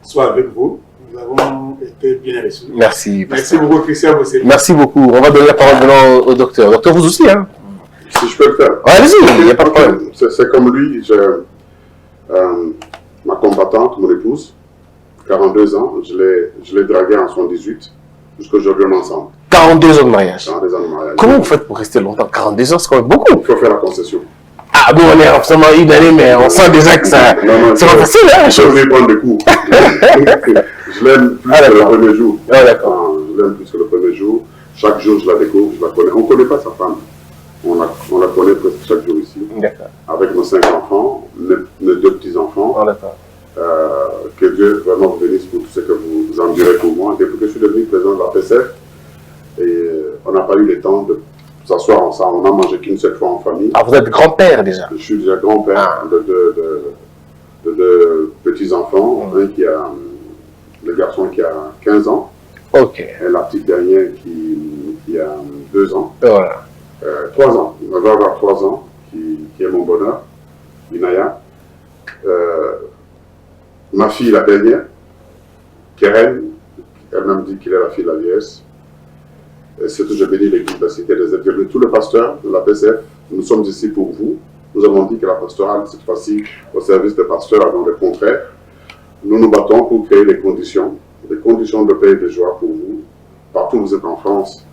soit avec vous. Nous avons été bien reçus. Merci. Merci beaucoup, Christian. Merci beaucoup. On va donner la parole maintenant au docteur. Docteur, vous aussi, hein? Si je peux le faire. Allez-y, il n'y a pas de problème. C'est comme lui, ma combattante, mon épouse, 42 ans, je l'ai draguée en 78, jusqu'aujourd'hui on est ensemble. 42 ans de mariage. 42 ans de mariage. Comment vous faites pour rester longtemps? 42 ans, c'est quand même beaucoup. Il faut faire la concession. Ah bon, on est absolument une année, mais on sent déjà que ça... c'est pas facile, hein? Je vais prendre des coups. Je l'aime plus que le premier jour. Ah, d'accord. Je l'aime plus que le premier jour. Chaque jour, je la découvre, je la connais. On ne connaît pas sa femme. On la connaît presque chaque jour ici. D'accord. Avec nos 5 enfants, nos 2 petits-enfants. Ah, d'accord. Que Dieu vraiment vous bénisse pour tout ce que vous endurez pour moi. Depuis que je suis devenu président de la PCF, et on n'a pas eu le temps de s'asseoir ensemble. On n'a mangé qu'une seule fois en famille. Ah, vous êtes grand-père déjà? Je suis déjà grand-père de deux petits-enfants. Un qui a, le garçon qui a 15 ans. Ok. Et la petite dernière qui a 2 ans. Voilà. 3 ans. Elle va avoir 3 ans, qui est mon bonheur. Inaya. Ma fille, la dernière, Keren, elle-même dit qu'il est la fille de la vieillesse. Et surtout, je bénis l'église de la Cité des Églises. Tous les pasteurs de la PCF, nous sommes ici pour vous. Nous avons dit que la pastorale, cette fois-ci, au service des pasteurs, dans le contraire. Nous nous battons pour créer les conditions de paix et de joie pour vous. Partout où vous êtes en France,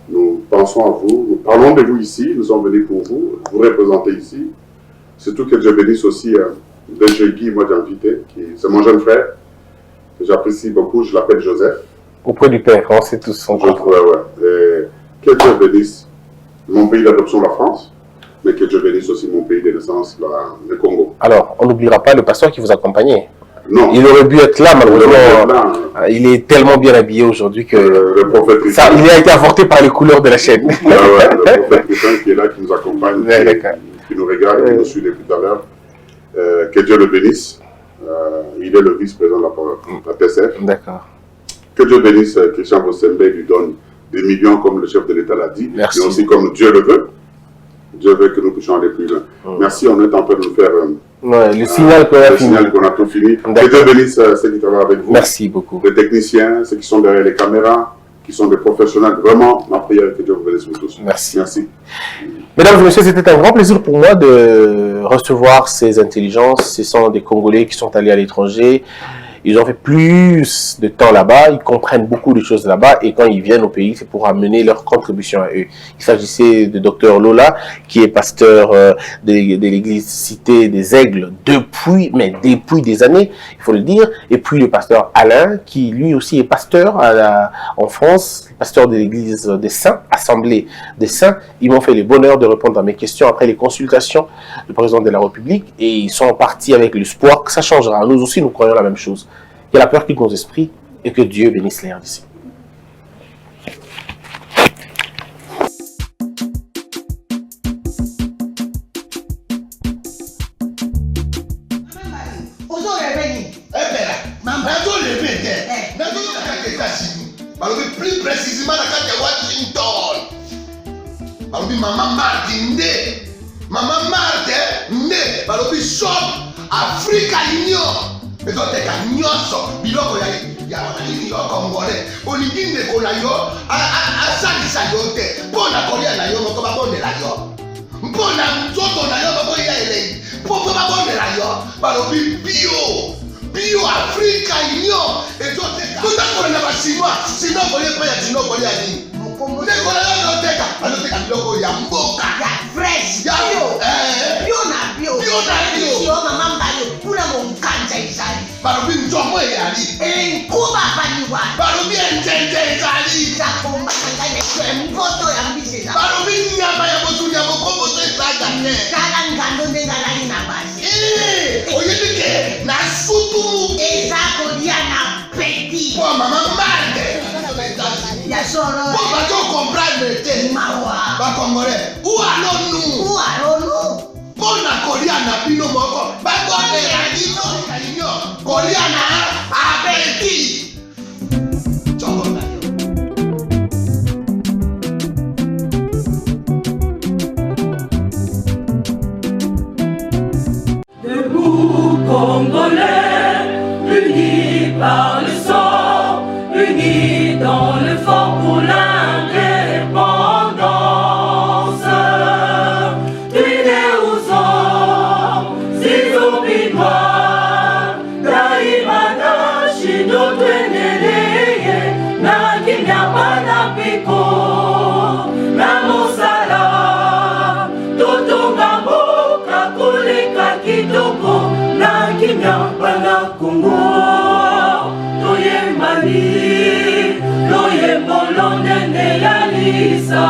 nous pensons à vous, nous parlons de vous ici, nous sommes venus pour vous représenter ici. Surtout que Dieu bénisse aussi Guy, moi j'ai invité, c'est mon jeune frère, que j'apprécie beaucoup, je l'appelle Joseph. Auprès du père, on sait tous son ouais. Et que Dieu bénisse mon pays d'adoption, la France, mais que Dieu bénisse aussi mon pays de naissance, le Congo. Alors, on n'oubliera pas le pasteur qui vous accompagnait. Non. Il aurait dû être là, malheureusement. Il est tellement bien habillé aujourd'hui que le prophète ça, il a été apporté par les couleurs de la chaîne. Le prophète Christian qui est là, qui nous accompagne, qui nous regarde, qui nous suit depuis tout à l'heure. Que Dieu le bénisse. Il est le vice-président de la PCF. D'accord. Que Dieu bénisse Christian Bossembe, lui donne des millions comme le chef de l'État l'a dit, merci. Mais aussi comme Dieu le veut. Dieu veut que nous puissions aller plus loin. Merci, on est en train de nous faire le signal qu'on a tout fini. Que Dieu bénisse ceux qui travaillent avec vous. Merci beaucoup. Les techniciens, ceux qui sont derrière les caméras, qui sont des professionnels. Vraiment, ma prière est que Dieu vous bénisse vous tous. Merci. Merci. Mesdames et messieurs, c'était un grand plaisir pour moi de recevoir ces intelligences. Ce sont des Congolais qui sont allés à l'étranger. Ils ont fait plus de temps là-bas, ils comprennent beaucoup de choses là-bas et quand ils viennent au pays, c'est pour amener leur contribution à eux. Il s'agissait de Dr Lola, qui est pasteur de l'église Cité des Aigles depuis des années, il faut le dire. Et puis le pasteur Alain, qui lui aussi est pasteur en France, pasteur de l'église des Saints, Assemblée des Saints. Ils m'ont fait le bonheur de répondre à mes questions après les consultations du président de la République et ils sont partis avec l'espoir que ça changera. Nous aussi, nous croyons la même chose. Il y a la peur qui nos esprits et que Dieu bénisse l'air d'ici. Plus précisément, balobi Maman Marthe nde. Maman Marthe nde. Balobi shop Africa Union. Ezoteka nyonso biloko ya congolais. Olingi ndeko na yo asalisa yo te. Mpona kolia na yo moko babondela yo. Mpona nzoto na yo baboya elei. Mpo babondela yo. Balobi bio Africa Union. Ezoteka tondakona na basinois. Sino kolia pa ya sino kolia nini. Ndeko na yo azoteka biloko ya mboka. Ya fresh. Ya bio. Mama mbayo kuna mukanja izali. Balobi nzomo eyali. Kuba paniwa. Balobi enjenje ezali. Zakomba ngane mboto ya mbiseza. Balobi nyama ya botu ya bokombo to ezaga te. Kala ngando ndengalali na basi. Oyedike na sutu. Ezako dia na petit. Po Maman Marthe. Ya soro. Po bato comprendre te. Mawa. Ba Congolais. Où allons-nous? Pona kolia na bino moko. Bakonde ya dino. Kolia na apeti. Choko na yo. Debout Congolais, unis par le sang, unis dans le fort pour l'indépendance. Tuile aux hommes, si oubli noirs, daimana shino tweneleye, na kinyama na piko, na mosala, totonga mboka kuleka kitoko, na kinyama na Congo, toye mali, loye molonde ne ya lisa.